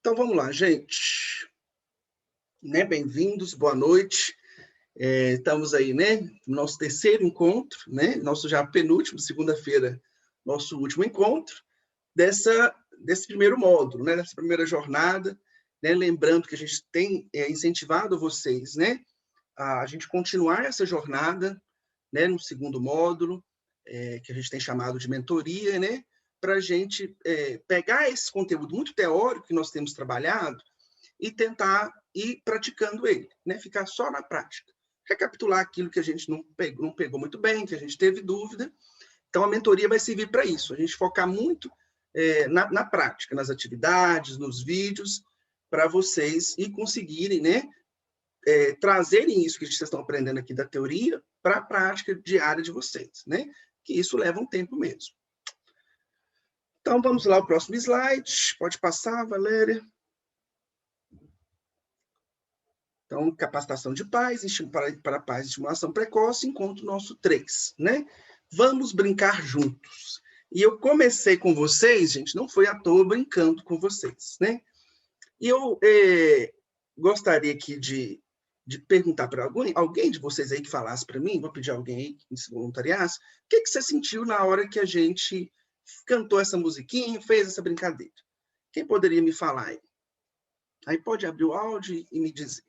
Então, vamos lá, gente. Bem-vindos, boa noite. Estamos aí, no nosso terceiro encontro, nosso já penúltimo, segunda-feira, nosso último encontro, desse primeiro módulo, dessa primeira jornada. Lembrando que a gente tem incentivado vocês a gente continuar essa jornada no segundo módulo, que a gente tem chamado de mentoria, para a gente pegar esse conteúdo muito teórico que nós temos trabalhado e tentar ir praticando ele, ficar só na prática. Recapitular aquilo que a gente não pegou muito bem, que a gente teve dúvida. Então, a mentoria vai servir para isso, a gente focar muito na prática, nas atividades, nos vídeos, para vocês e conseguirem trazerem isso que vocês estão aprendendo aqui da teoria para a prática diária de vocês, que isso leva um tempo mesmo. Então, vamos lá, o próximo slide. Pode passar, Valéria. Então, capacitação de pais, para pais, estimulação precoce, encontro nosso 3, Vamos brincar juntos. E eu comecei com vocês, gente, não foi à toa brincando com vocês, E eu gostaria aqui de perguntar para alguém de vocês aí que falasse para mim, vou pedir a alguém aí que se voluntariasse, o que você sentiu na hora que a gente cantou essa musiquinha, fez essa brincadeira? Quem poderia me falar aí? Aí pode abrir o áudio e me dizer.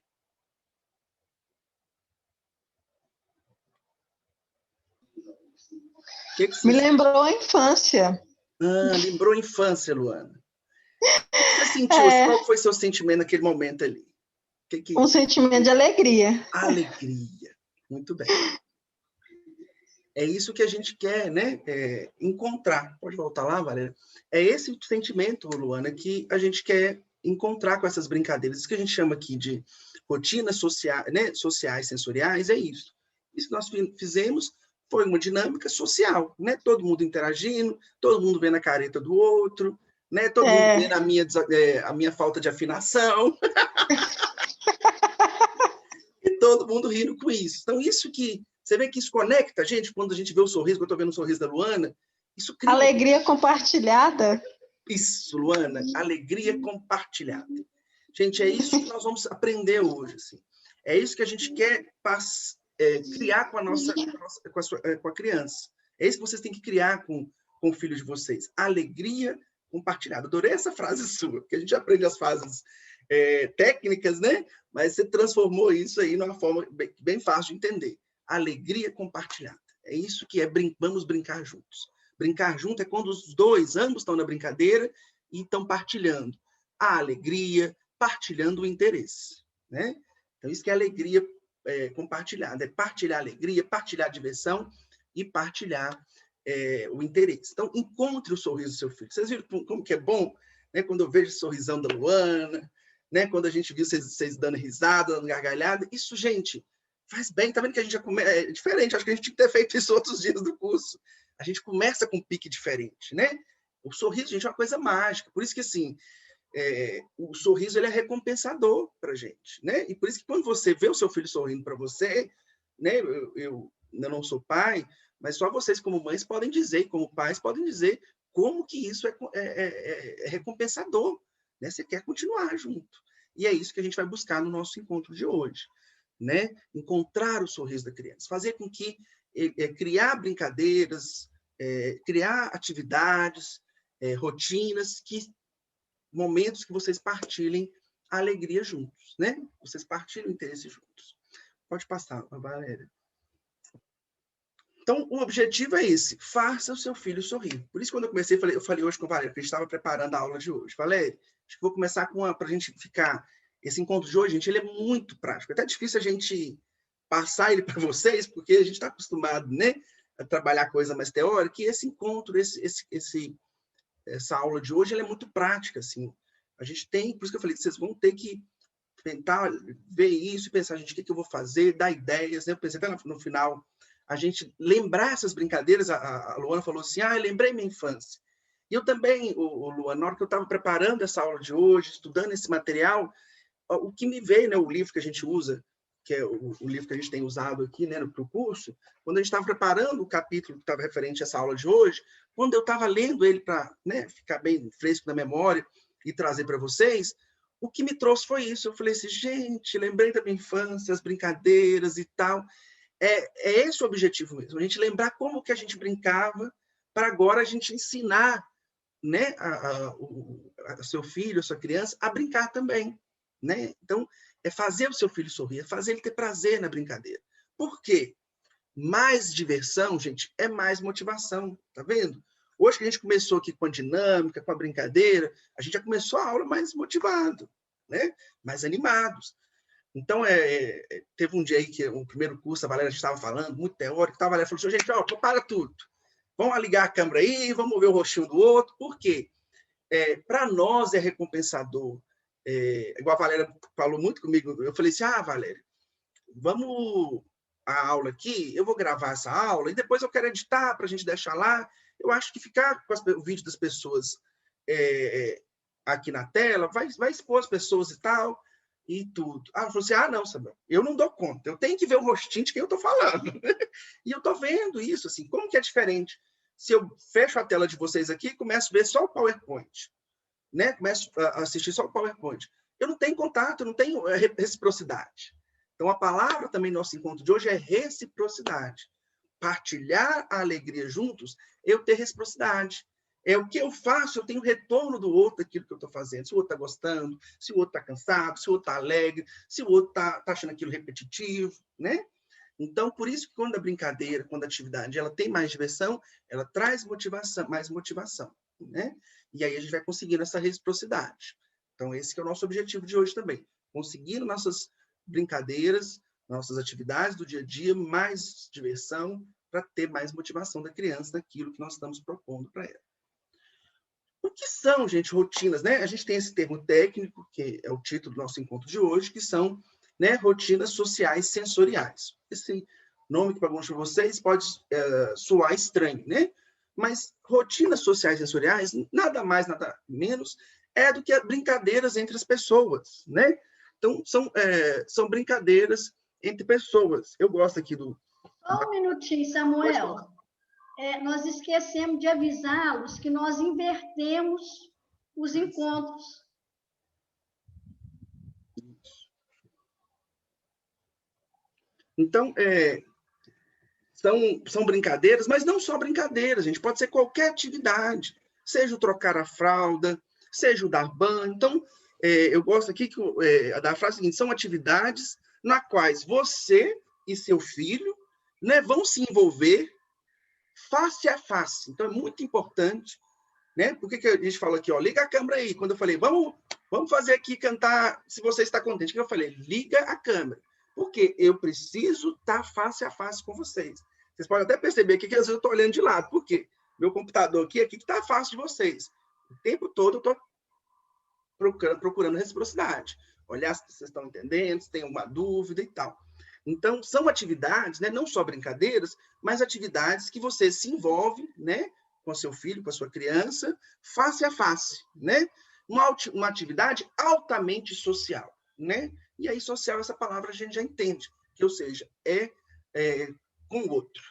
Me lembrou a infância. Lembrou a infância, Luana. O que você sentiu? Qual foi seu sentimento naquele momento ali? Um sentimento de alegria. Alegria. Muito bem. É isso que a gente quer, encontrar. Pode voltar lá, Valéria? É esse sentimento, Luana, que a gente quer encontrar com essas brincadeiras. Isso que a gente chama aqui de rotinas sociais, sensoriais, é isso. Isso que nós fizemos foi uma dinâmica social, Todo mundo interagindo, todo mundo vendo a careta do outro, todo mundo vendo a minha falta de afinação. E todo mundo rindo com isso. Então, isso que... Você vê que isso conecta a gente, quando a gente vê o sorriso, quando eu estou vendo o sorriso da Luana, isso cria... Alegria compartilhada. Isso, Luana, alegria compartilhada. Gente, é isso que nós vamos aprender hoje. Assim. É isso que a gente quer criar com a criança. É isso que vocês têm que criar com o filho de vocês. Alegria compartilhada. Adorei essa frase sua, porque a gente aprende as frases técnicas, Mas você transformou isso aí numa forma bem fácil de entender. Alegria compartilhada. É isso que vamos brincar juntos. Brincar junto é quando ambos estão na brincadeira e estão partilhando a alegria, partilhando o interesse, Então, isso que é alegria compartilhada. É partilhar a alegria, partilhar a diversão e partilhar o interesse. Então, encontre o sorriso do seu filho. Vocês viram como que é bom, quando eu vejo o sorrisão da Luana, quando a gente viu vocês dando risada, dando gargalhada. Isso, gente, faz bem. Tá vendo que a gente é diferente? Acho que a gente tinha que ter feito isso outros dias do curso. A gente começa com um pique diferente, O sorriso, gente, é uma coisa mágica. Por isso que, assim, o sorriso ele é recompensador para a gente, E por isso que quando você vê o seu filho sorrindo para você, eu ainda não sou pai, mas só vocês como mães podem dizer, como pais podem dizer como que isso é recompensador, Você quer continuar junto. E é isso que a gente vai buscar no nosso encontro de hoje, Encontrar o sorriso da criança, fazer com que criar brincadeiras, criar atividades, rotinas, momentos que vocês partilhem a alegria juntos, Vocês partilhem o interesse juntos. Pode passar, Valéria. Então, o objetivo é esse, faça o seu filho sorrir. Por isso, quando eu comecei, eu falei hoje com a Valéria, porque a gente estava preparando a aula de hoje. Valéria, acho que vou começar para a gente ficar... Esse encontro de hoje, gente, ele é muito prático. É até difícil a gente passar ele para vocês, porque a gente está acostumado, a trabalhar coisa mais teórica, e esse encontro, essa aula de hoje, ela é muito prática, assim. A gente tem, por isso que eu falei, vocês vão ter que tentar ver isso e pensar, gente, o que eu vou fazer, dar ideias, Eu pensei até no final, a gente lembrar essas brincadeiras. A Luana falou assim, eu lembrei minha infância. E eu também, Luana, na hora que eu estava preparando essa aula de hoje, estudando esse material, o que me veio, o livro que a gente usa, que é o livro que a gente tem usado aqui, para o curso, quando a gente estava preparando o capítulo que estava referente a essa aula de hoje, quando eu estava lendo ele para ficar bem fresco na memória, e trazer para vocês, o que me trouxe foi isso. Eu falei assim, gente, lembrei da minha infância, as brincadeiras e tal. É esse o objetivo mesmo, a gente lembrar como que a gente brincava, para agora a gente ensinar, né, a seu filho, a sua criança, a brincar também. Né? Então, é fazer o seu filho sorrir, é fazer ele ter prazer na brincadeira. Por quê? Mais diversão, gente, é mais motivação, tá vendo? Hoje que a gente começou aqui com a dinâmica, com a brincadeira, a gente já começou a aula mais motivado, né? Mais animados. Então, teve um dia aí que o primeiro curso, a Valéria estava falando, muito teórico, a Valéria falou assim, gente, ó, para tudo. Vamos ligar a câmera aí, vamos ver o rostinho do outro. Por quê? Para nós é recompensador. Igual a Valéria falou muito comigo, eu falei assim, Valéria, vamos a aula aqui, eu vou gravar essa aula e depois eu quero editar para a gente deixar lá. Eu acho que ficar com o vídeo das pessoas aqui na tela vai expor as pessoas e tal, e tudo. Ela falou assim, não, Samuel, eu não dou conta, eu tenho que ver o rostinho de quem eu estou falando. E eu estou vendo isso, assim, como que é diferente? Se eu fecho a tela de vocês aqui e começo a ver só o PowerPoint, né? Começo a assistir só o PowerPoint. Eu não tenho contato, não tenho reciprocidade. Então, a palavra também no nosso encontro de hoje é reciprocidade. Partilhar a alegria juntos, eu ter reciprocidade. O que eu faço, eu tenho retorno do outro daquilo que eu estou fazendo. Se o outro está gostando, se o outro está cansado, se o outro está alegre, se o outro está achando aquilo repetitivo, né? Então, por isso que quando a brincadeira, quando a atividade ela tem mais diversão, ela traz motivação, mais motivação, né? E aí a gente vai conseguindo essa reciprocidade. Então, esse que é o nosso objetivo de hoje também. Conseguir nossas brincadeiras, nossas atividades do dia a dia, mais diversão, para ter mais motivação da criança naquilo que nós estamos propondo para ela. O que são, gente, rotinas, né? A gente tem esse termo técnico, que é o título do nosso encontro de hoje, que são, né, rotinas sociais sensoriais. Esse nome que para alguns de vocês pode soar estranho, né? Mas rotinas sociais sensoriais, nada mais, nada menos, do que brincadeiras entre as pessoas, né? Então, são brincadeiras entre pessoas. Eu gosto aqui do... Só um minutinho, Samuel. Nós esquecemos de avisá-los que nós invertemos os encontros. Então, são brincadeiras, mas não só brincadeiras, gente. Pode ser qualquer atividade. Seja o trocar a fralda, seja o dar banho. Então, eu gosto aqui da frase seguinte, são atividades na quais você e seu filho, né, vão se envolver face a face. Então, é muito importante, né? Por que a gente fala aqui, ó, liga a câmera aí. Quando eu falei, vamos fazer aqui, cantar, se você está contente. O que eu falei? Liga a câmera. Porque eu preciso estar face a face com vocês. Vocês podem até perceber aqui que às vezes eu estou olhando de lado. Por quê? Meu computador aqui que está face de vocês. O tempo todo eu estou procurando reciprocidade. Olhar se vocês estão entendendo, se tem alguma dúvida e tal. Então, são atividades, né, não só brincadeiras, mas atividades que você se envolve, né, com seu filho, com a sua criança, face a face, né? Uma atividade altamente social, né? E aí, social, essa palavra a gente já entende, que, ou seja, com o outro,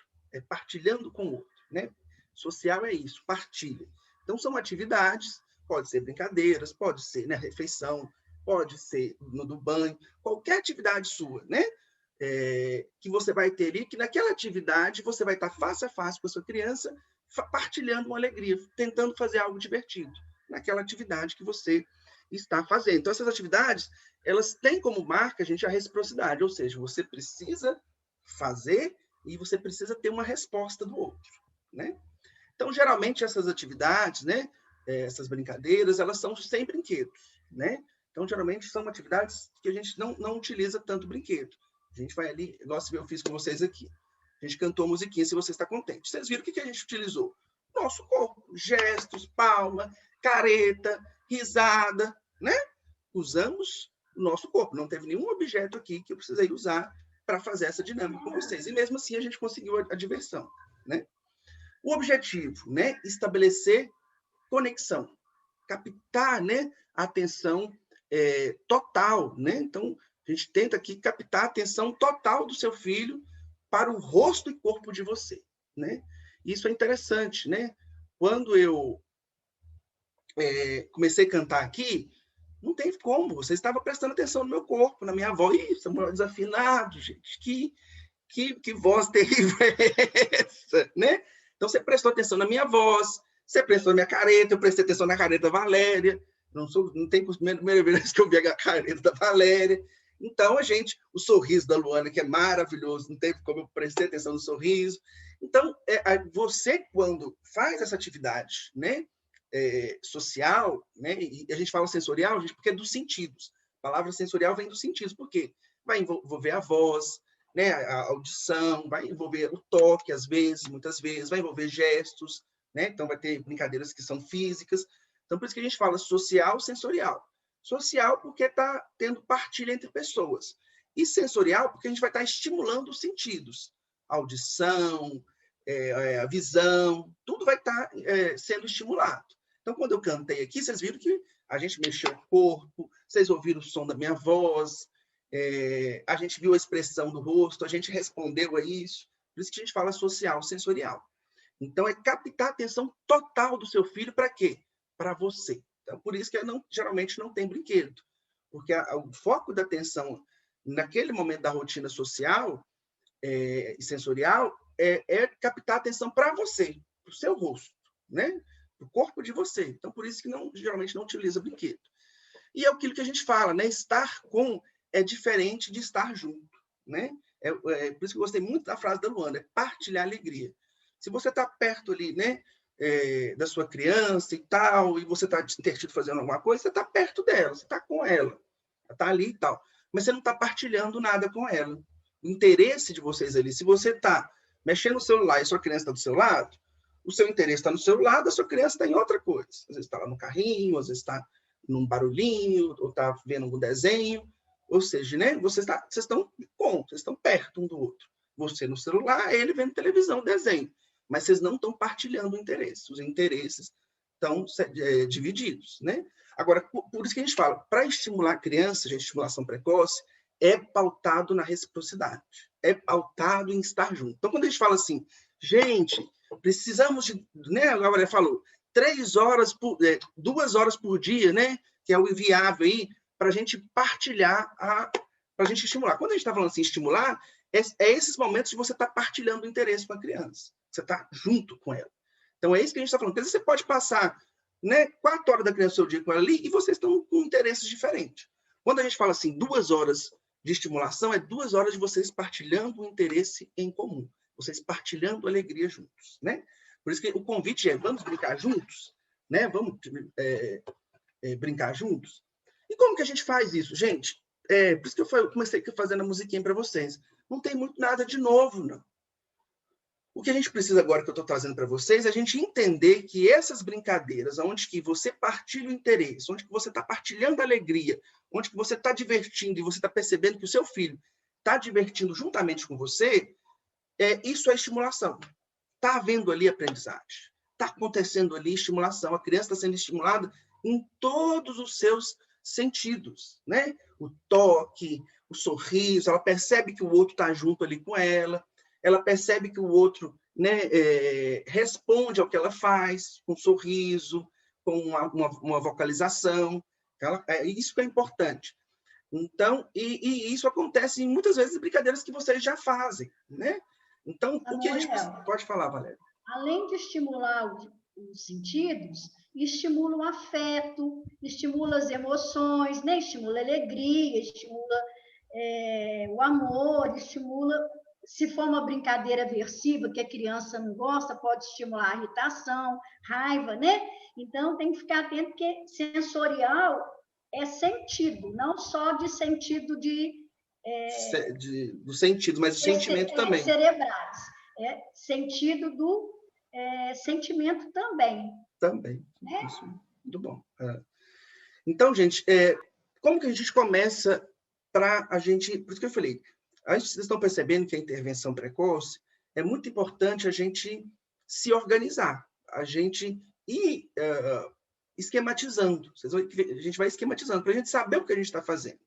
partilhando com o outro, né? Social é isso, partilha. Então, são atividades, pode ser brincadeiras, pode ser, né, refeição, pode ser no banho, qualquer atividade sua, né? Que você vai ter ali, que naquela atividade você vai estar face a face com a sua criança, partilhando uma alegria, tentando fazer algo divertido naquela atividade que você está fazendo. Então, essas atividades, elas têm como marca, gente, a reciprocidade, ou seja, você precisa fazer e você precisa ter uma resposta do outro, né? Então, geralmente, essas atividades, né, essas brincadeiras, elas são sem brinquedos, né? Então, geralmente, são atividades que a gente não utiliza tanto brinquedo. A gente vai ali, igual eu fiz com vocês aqui. A gente cantou musiquinha, se você está contente. Vocês viram o que a gente utilizou? Nosso corpo, gestos, palma, careta, risada, né? Usamos o nosso corpo. Não teve nenhum objeto aqui que eu precisei usar para fazer essa dinâmica com vocês. E mesmo assim a gente conseguiu a diversão, né? O objetivo, né? Estabelecer conexão, captar, né, a atenção total, né? Então, a gente tenta aqui captar a atenção total do seu filho para o rosto e corpo de você, né? Isso é interessante, né? Quando eu comecei a cantar aqui, não tem como, você estava prestando atenção no meu corpo, na minha voz. Ih, Samuel desafinado, gente, que voz terrível é essa, né? Então, você prestou atenção na minha voz, você prestou na minha careta, eu prestei atenção na careta da Valéria, não tem primeira vez que eu vi a careta da Valéria. Então, o sorriso da Luana, que é maravilhoso, não teve como eu prestar atenção no sorriso. Então, você, quando faz essa atividade, né, social, né, e a gente fala sensorial, gente, porque é dos sentidos. A palavra sensorial vem dos sentidos, por quê? Vai envolver a voz, né, a audição, vai envolver o toque, às vezes, muitas vezes, vai envolver gestos, né? Então, vai ter brincadeiras que são físicas. Então, por isso que a gente fala social, sensorial. Social, porque está tendo partilha entre pessoas. E sensorial, porque a gente vai estar estimulando os sentidos. A audição, a visão, tudo vai estar sendo estimulado. Então, quando eu cantei aqui, vocês viram que a gente mexeu o corpo, vocês ouviram o som da minha voz, a gente viu a expressão do rosto, a gente respondeu a isso. Por isso que a gente fala social, sensorial. Então, é captar a atenção total do seu filho para quê? Para você. Então, por isso que geralmente não tem brinquedo. Porque o foco da atenção naquele momento da rotina social e sensorial é captar a atenção para você, para o seu rosto, né? Para o corpo de você. Então, por isso que geralmente não utiliza brinquedo. E é aquilo que a gente fala, né? Estar com é diferente de estar junto, né? Por isso que eu gostei muito da frase da Luana, é partilhar alegria. Se você está perto ali, né? Da sua criança e tal, e você está intertido fazendo alguma coisa, você está perto dela, você está com ela, ela está ali e tal, mas você não está partilhando nada com ela. O interesse de vocês ali, se você está mexendo no celular e a sua criança está do seu lado, o seu interesse está no seu lado, a sua criança está em outra coisa. Às vezes está lá no carrinho, às vezes está num barulhinho, ou está vendo um desenho, ou seja, né, vocês estão perto um do outro. Você no celular, ele vendo televisão, desenho. Mas vocês não estão partilhando o interesse. Os interesses estão divididos, né? Agora, por isso que a gente fala, para estimular a criança, gente, estimulação precoce, é pautado na reciprocidade, é pautado em estar junto. Então, quando a gente fala assim, gente, precisamos de, né, a Gabriela falou, 2 horas por dia, né, que é o inviável aí, para a gente partilhar, para a gente estimular. Quando a gente está falando assim, estimular, é esses momentos de você estar partilhando o interesse com a criança. Você está junto com ela. Então, é isso que a gente está falando. Porque você pode passar, né, 4 horas da criança do seu dia com ela ali e vocês estão com interesses diferentes. Quando a gente fala assim, 2 horas de estimulação, é 2 horas de vocês partilhando um interesse em comum. Vocês partilhando alegria juntos, né? Por isso que o convite é, vamos brincar juntos? Né? Vamos brincar juntos? E como que a gente faz isso, gente? Por isso que eu comecei fazendo a musiquinha para vocês. Não tem muito nada de novo, não. O que a gente precisa agora, que eu estou trazendo para vocês, é a gente entender que essas brincadeiras, onde que você partilha o interesse, onde que você está partilhando a alegria, onde que você está divertindo e você está percebendo que o seu filho está divertindo juntamente com você, isso é estimulação. Está havendo ali aprendizagem. Está acontecendo ali estimulação. A criança está sendo estimulada em todos os seus sentidos, né? O toque, o sorriso, ela percebe que o outro está junto ali com ela, ela percebe que o outro, né, responde ao que ela faz, com um sorriso, com uma vocalização. Isso que é importante. Então, e isso acontece muitas vezes em brincadeiras que vocês já fazem, né? Então, o que a gente pode falar, Valéria? Além de estimular os sentidos, estimula o afeto, estimula as emoções, né? Estimula a alegria, estimula o amor, estimula... Se for uma brincadeira aversiva, que a criança não gosta, pode estimular a irritação, raiva, né? Então, tem que ficar atento, porque sensorial é sentido, não só de sentido do sentido, mas do sentimento também. Cerebrais. Sentido do sentimento também. Também. Né? Isso, muito bom. Então, gente, como que a gente começa para a gente... Por isso que eu falei, vocês estão percebendo que a intervenção precoce é muito importante a gente se organizar, a gente ir esquematizando. A gente vai esquematizando para a gente saber o que a gente está fazendo.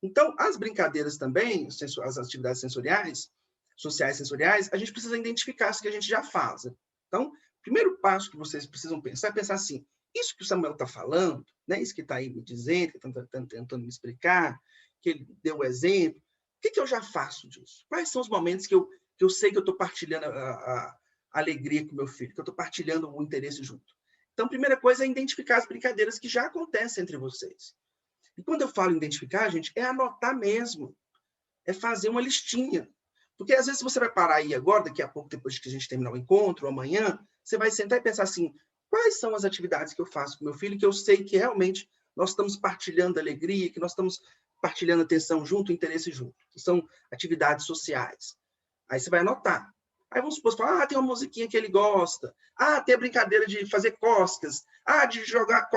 Então, as brincadeiras também, as atividades sensoriais, sociais sensoriais, a gente precisa identificar as que a gente já faz. Então, o primeiro passo que vocês precisam pensar é pensar assim, isso que o Samuel está falando, né? Isso que está aí me dizendo, que está tentando me explicar, que ele deu o exemplo, o que eu já faço disso? Quais são os momentos que eu sei que eu estou partilhando a alegria com meu filho, que eu estou partilhando o interesse junto? Então, a primeira coisa é identificar as brincadeiras que já acontecem entre vocês. E quando eu falo identificar, gente, é anotar mesmo. É fazer uma listinha. Porque, às vezes, você vai parar aí agora, daqui a pouco, depois que a gente terminar o encontro, ou amanhã, você vai sentar e pensar assim, quais são as atividades que eu faço com meu filho, que eu sei que realmente nós estamos partilhando alegria, que nós estamos partilhando atenção junto, interesse junto. Que são atividades sociais. Aí você vai anotar. Aí vamos supor, tem uma musiquinha que ele gosta. Tem a brincadeira de fazer cócegas. De jogar,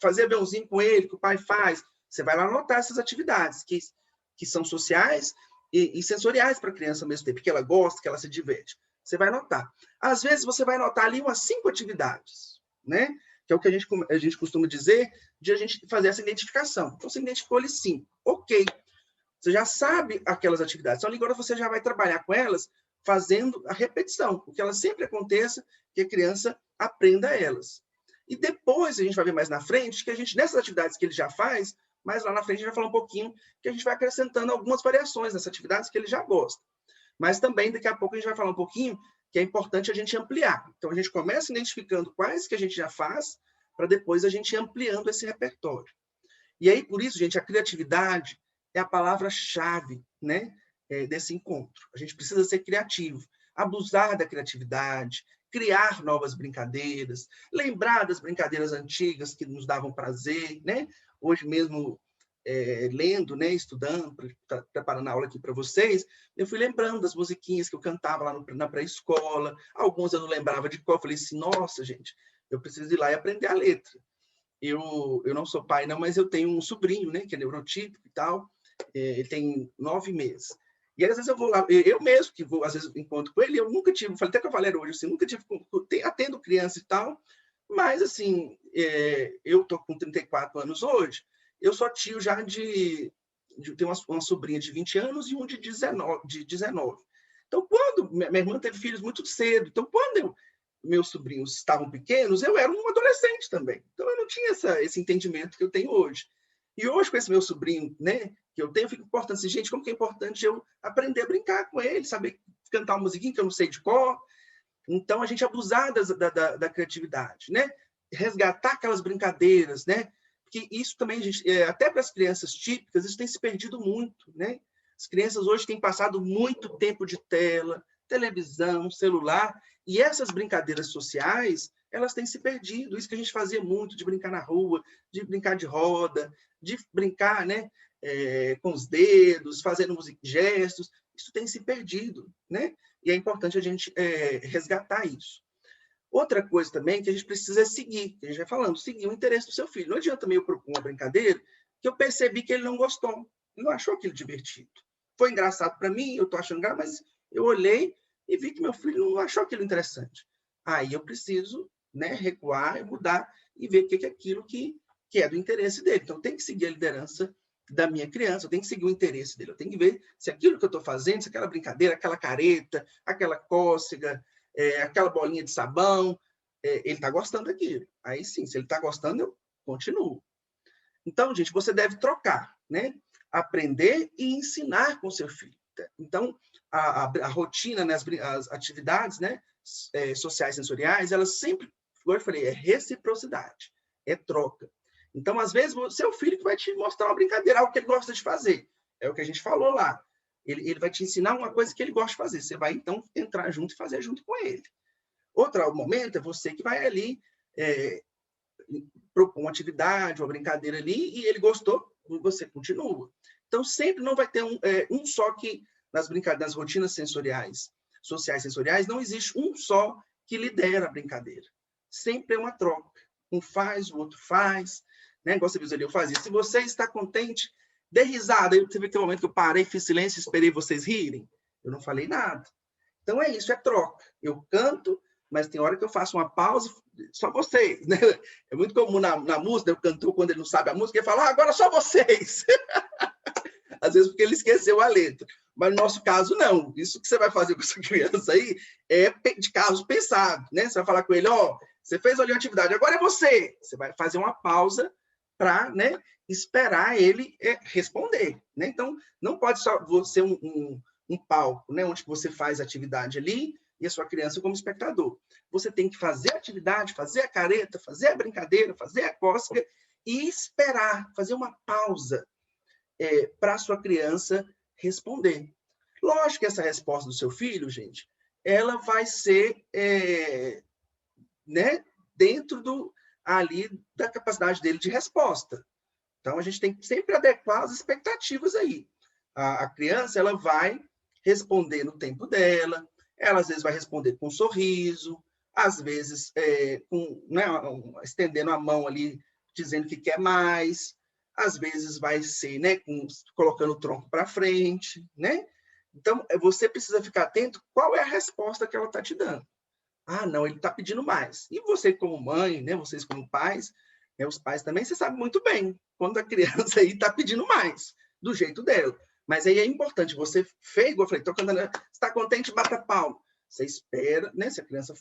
fazer aviãozinho com ele, que o pai faz. Você vai lá anotar essas atividades, que são sociais e sensoriais para a criança ao mesmo tempo, que ela gosta, que ela se diverte. Você vai anotar. Às vezes, você vai anotar ali umas 5 atividades, né? Que é o que a gente costuma dizer, de a gente fazer essa identificação. Então, você identificou ali 5. Ok. Você já sabe aquelas atividades. Então, agora você já vai trabalhar com elas fazendo a repetição, porque elas sempre aconteça, que a criança aprenda elas. E depois, a gente vai ver mais na frente, que a gente, nessas atividades que ele já faz, mais lá na frente a gente vai falar um pouquinho, que a gente vai acrescentando algumas variações nessas atividades que ele já gosta. Mas também, daqui a pouco, a gente vai falar um pouquinho que é importante a gente ampliar. Então, a gente começa identificando quais que a gente já faz, para depois a gente ir ampliando esse repertório. E aí, por isso, gente, a criatividade é a palavra-chave, né, desse encontro. A gente precisa ser criativo, abusar da criatividade, criar novas brincadeiras, lembrar das brincadeiras antigas que nos davam prazer, né? Hoje mesmo, lendo, né, estudando, preparando a aula aqui para vocês, eu fui lembrando das musiquinhas que eu cantava lá na pré-escola, algumas eu não lembrava de qual, eu falei assim, nossa, gente, eu preciso ir lá e aprender a letra. Eu não sou pai, não, mas eu tenho um sobrinho, né, que é neurotípico e tal, ele tem 9 meses. E às vezes eu vou lá, eu mesmo que vou, às vezes encontro com ele, eu nunca tive, falei até com a Valéria hoje, assim, nunca tive, atendo criança e tal, mas assim, eu tô com 34 anos hoje, eu sou tio já de ter uma sobrinha de 20 anos e um de 19. Então, quando minha irmã teve filhos muito cedo, então quando meus sobrinhos estavam pequenos, eu era um adolescente também. Então, eu não tinha esse entendimento que eu tenho hoje. E hoje, com esse meu sobrinho, né, que eu tenho, fica importante assim, gente, como que é importante eu aprender a brincar com ele, saber cantar uma musiquinha que eu não sei de cor. Então, a gente abusar da criatividade, né? Resgatar aquelas brincadeiras, né? Porque isso também, gente, até para as crianças típicas, isso tem se perdido muito, né? As crianças hoje têm passado muito tempo de tela, televisão, celular, e essas brincadeiras sociais, elas têm se perdido. Isso que a gente fazia muito, de brincar na rua, de brincar de roda, de brincar, né, com os dedos, fazendo gestos, isso tem se perdido, né? E é importante a gente resgatar isso. Outra coisa também que a gente precisa seguir, que a gente vai falando, seguir o interesse do seu filho. Não adianta também eu propor uma brincadeira que eu percebi que ele não gostou, ele não achou aquilo divertido. Foi engraçado para mim, eu estou achando engraçado, mas eu olhei e vi que meu filho não achou aquilo interessante. Aí eu preciso, né, recuar e mudar e ver o que é aquilo que é do interesse dele. Então, eu tenho que seguir a liderança da minha criança, eu tenho que seguir o interesse dele, eu tenho que ver se aquilo que eu estou fazendo, se aquela brincadeira, aquela careta, aquela cócega, aquela bolinha de sabão, ele está gostando daquilo. Aí sim, se ele está gostando, eu continuo. Então, gente, você deve trocar, né? Aprender e ensinar com seu filho. Então, a rotina, né, as atividades, né, sociais sensoriais, elas sempre, como eu falei, é reciprocidade, é troca. Então, às vezes, o seu filho que vai te mostrar uma brincadeira, algo que ele gosta de fazer. É o que a gente falou lá. Ele vai te ensinar uma coisa que ele gosta de fazer. Você vai, então, entrar junto e fazer junto com ele. Outro momento é você que vai ali propor uma atividade, uma brincadeira ali, e ele gostou, você continua. Então, sempre não vai ter um só que, nas rotinas sensoriais, sociais sensoriais, não existe um só que lidera a brincadeira. Sempre é uma troca. Um faz, o outro faz. Né? Igual você viu ali, eu fazia. Se você está contente, dê risada. Aí teve aquele momento que eu parei, fiz silêncio, esperei vocês rirem. Eu não falei nada. Então é isso, é troca. Eu canto, mas tem hora que eu faço uma pausa, só vocês. Né? É muito comum na música, o cantor, quando ele não sabe a música, ele fala, agora só vocês. Às vezes porque ele esqueceu a letra. Mas no nosso caso, não. Isso que você vai fazer com essa criança aí é de caso pensado. Né? Você vai falar com ele, Você fez ali a atividade, agora é você. Você vai fazer uma pausa para, né, esperar ele responder, né? Então, não pode só ser um palco, né, onde você faz a atividade ali e a sua criança como espectador. Você tem que fazer a atividade, fazer a careta, fazer a brincadeira, fazer a cócega e esperar, fazer uma pausa para a sua criança responder. Lógico que essa resposta do seu filho, gente, ela vai ser né, dentro ali da capacidade dele de resposta. Então, a gente tem que sempre adequar as expectativas aí. A criança, ela vai responder no tempo dela, ela às vezes vai responder com um sorriso, às vezes né, estendendo a mão ali, dizendo que quer mais, às vezes vai ser, né, colocando o tronco para frente, né? Então, você precisa ficar atento qual é a resposta que ela está te dando. Ah, não, ele está pedindo mais. E você como mãe, né, vocês como pais, né, os pais também, você sabe muito bem quando a criança aí está pedindo mais, do jeito dela. Mas aí é importante, você fez, igual eu falei, você está contente, bata palma. Você espera, né? Se a criança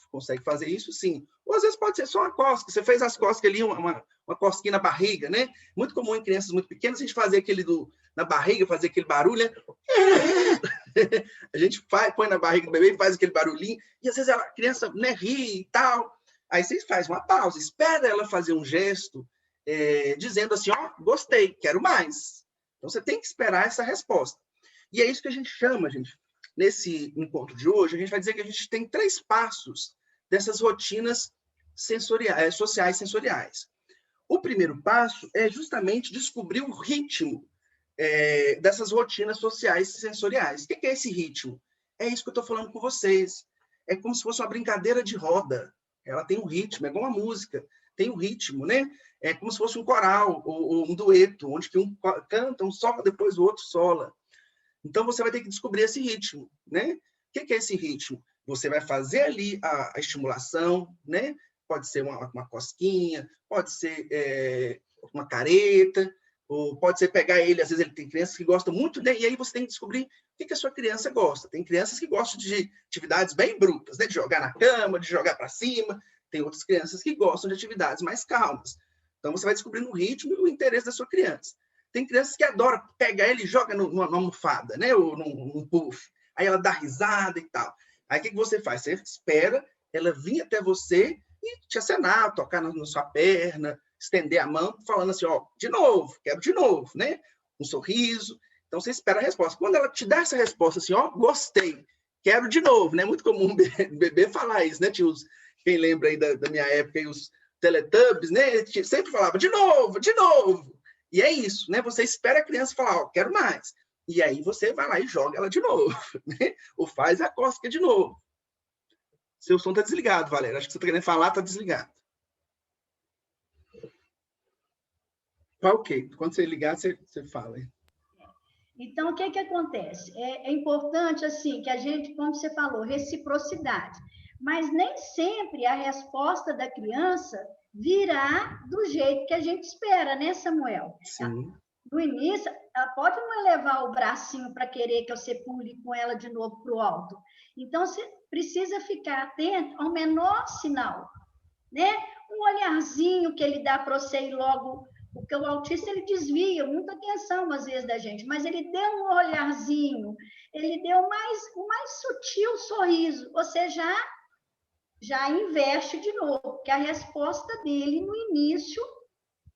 consegue fazer isso, sim. Ou às vezes pode ser só uma cócega. Você fez as cócegas ali, uma cosquinha na barriga, né? Muito comum em crianças muito pequenas, a gente fazer aquele na barriga, fazer aquele barulho, né? A gente põe na barriga do bebê e faz aquele barulhinho, e às vezes a criança, né, ri e tal. Aí você faz uma pausa, espera ela fazer um gesto, dizendo assim, ó, gostei, quero mais. Então você tem que esperar essa resposta. E é isso que a gente chama, gente. Nesse encontro de hoje, a gente vai dizer que a gente tem 3 passos dessas rotinas sociais sensoriais. O primeiro passo é justamente descobrir o ritmo dessas rotinas sociais sensoriais. O que é esse ritmo? É isso que eu estou falando com vocês. É como se fosse uma brincadeira de roda. Ela tem um ritmo, é igual uma música. Tem um ritmo, né? É como se fosse um coral ou um dueto, onde que um canta, um sola, depois o outro sola. Então, você vai ter que descobrir esse ritmo, né? O que é esse ritmo? Você vai fazer ali a estimulação, né? Pode ser uma cosquinha, pode ser uma careta, ou pode ser pegar ele, às vezes ele tem crianças que gostam muito, né? E aí você tem que descobrir o que a sua criança gosta. Tem crianças que gostam de atividades bem brutas, né? De jogar na cama, de jogar para cima. Tem outras crianças que gostam de atividades mais calmas. Então, você vai descobrindo o ritmo e o interesse da sua criança. Tem crianças que adoram pegar ele e joga numa almofada, né? Ou num puff. Aí ela dá risada e tal. Aí o que você faz? Você espera ela vir até você e te acenar, tocar na sua perna, estender a mão, falando assim, ó, de novo, quero de novo, né? Um sorriso. Então, você espera a resposta. Quando ela te dá essa resposta assim, ó, gostei, quero de novo, né? Muito comum o bebê falar isso, né, tios? Quem lembra aí da minha época, aí, os Teletubbies, né? Sempre falava, de novo, de novo. E é isso, né? Você espera a criança falar, ó, quero mais. E aí você vai lá e joga ela de novo, né? Ou faz a cócega de novo. Seu som está desligado, Valéria. Acho que você está querendo falar, está desligado. Ok. Quando você ligar, você fala. Então, o que acontece? É importante, assim, que a gente, como você falou, reciprocidade. Mas nem sempre a resposta da criança virá do jeito que a gente espera, né, Samuel? Sim. No início, ela pode não elevar o bracinho para querer que você pule com ela de novo para o alto. Então, você precisa ficar atento ao menor sinal, né? Um olharzinho que ele dá para você ir logo, porque o autista ele desvia muita atenção às vezes da gente, mas ele deu um olharzinho, ele deu um mais sutil sorriso, você já investe de novo, porque a resposta dele no início,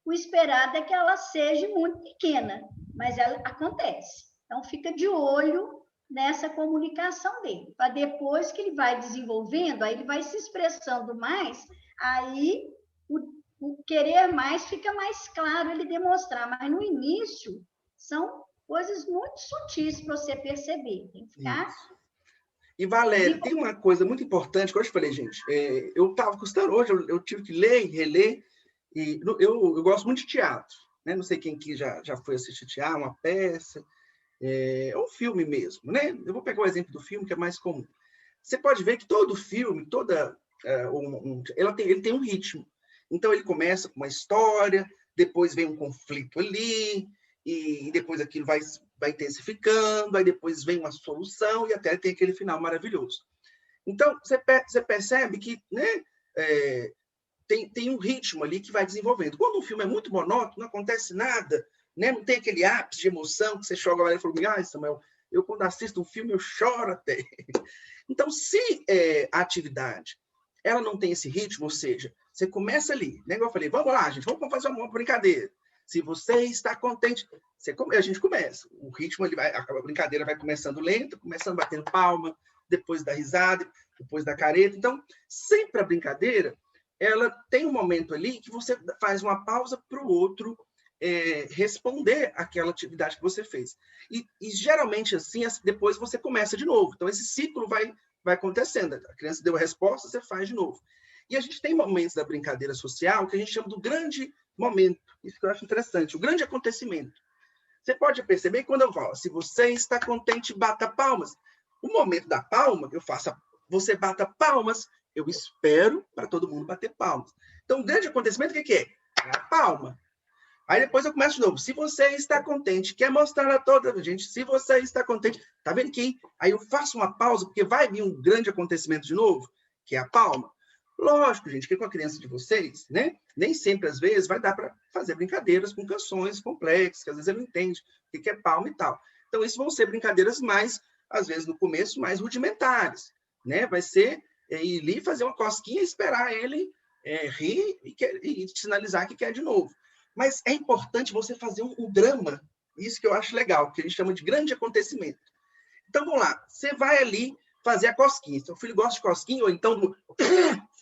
o esperado é que ela seja muito pequena, mas ela acontece. Então, fica de olho nessa comunicação dele, para depois que ele vai desenvolvendo, aí ele vai se expressando mais, aí o querer mais fica mais claro ele demonstrar, mas no início são coisas muito sutis para você perceber, tem que ficar... Isso. E, Valéria, tem uma coisa muito importante que eu te falei, gente, eu estava custando hoje, eu tive que ler e reler, e eu gosto muito de teatro, né? Não sei quem aqui já foi assistir teatro, uma peça, um filme mesmo, né? Eu vou pegar o exemplo do filme, que é mais comum. Você pode ver que todo filme, ele tem um ritmo. Então, ele começa com uma história, depois vem um conflito ali, e depois aquilo vai intensificando, aí depois vem uma solução, e até tem aquele final maravilhoso. Então, você percebe que, né, tem um ritmo ali que vai desenvolvendo. Quando um filme é muito monótono, não acontece nada, né? Não tem aquele ápice de emoção que você joga lá e fala, ai, Samuel, eu quando assisto um filme eu choro até. Então, se a atividade ela não tem esse ritmo, ou seja, você começa ali, né? Igual eu falei, vamos lá, gente, vamos fazer uma brincadeira. Se você está contente, a gente começa. O ritmo, a brincadeira vai começando lento, começando batendo palma, depois da risada, depois da careta. Então, sempre a brincadeira, ela tem um momento ali que você faz uma pausa para o outro responder aquela atividade que você fez. E geralmente, assim, depois você começa de novo. Então, esse ciclo vai acontecendo. A criança deu a resposta, você faz de novo. E a gente tem momentos da brincadeira social que a gente chama do grande momento. Isso que eu acho interessante, o grande acontecimento. Você pode perceber que quando eu falo, se você está contente, bata palmas. O momento da palma, eu faço, você bata palmas, eu espero para todo mundo bater palmas. Então, o grande acontecimento, o que é? É a palma. Aí depois eu começo de novo. Se você está contente, quer mostrar a toda a gente, se você está contente, tá vendo que aí eu faço uma pausa, porque vai vir um grande acontecimento de novo, que é a palma. Lógico, gente, que com a criança de vocês, né? Nem sempre, às vezes, vai dar para fazer brincadeiras com canções complexas, que às vezes ele não entende o que é palma e tal. Então, isso vão ser brincadeiras mais, às vezes, no começo, mais rudimentares, né? Vai ser ir ali fazer uma cosquinha e esperar ele rir e sinalizar que quer de novo. Mas é importante você fazer um drama, isso que eu acho legal, que a gente chama de grande acontecimento. Então, vamos lá, você vai ali fazer a cosquinha. Seu filho gosta de cosquinha, ou então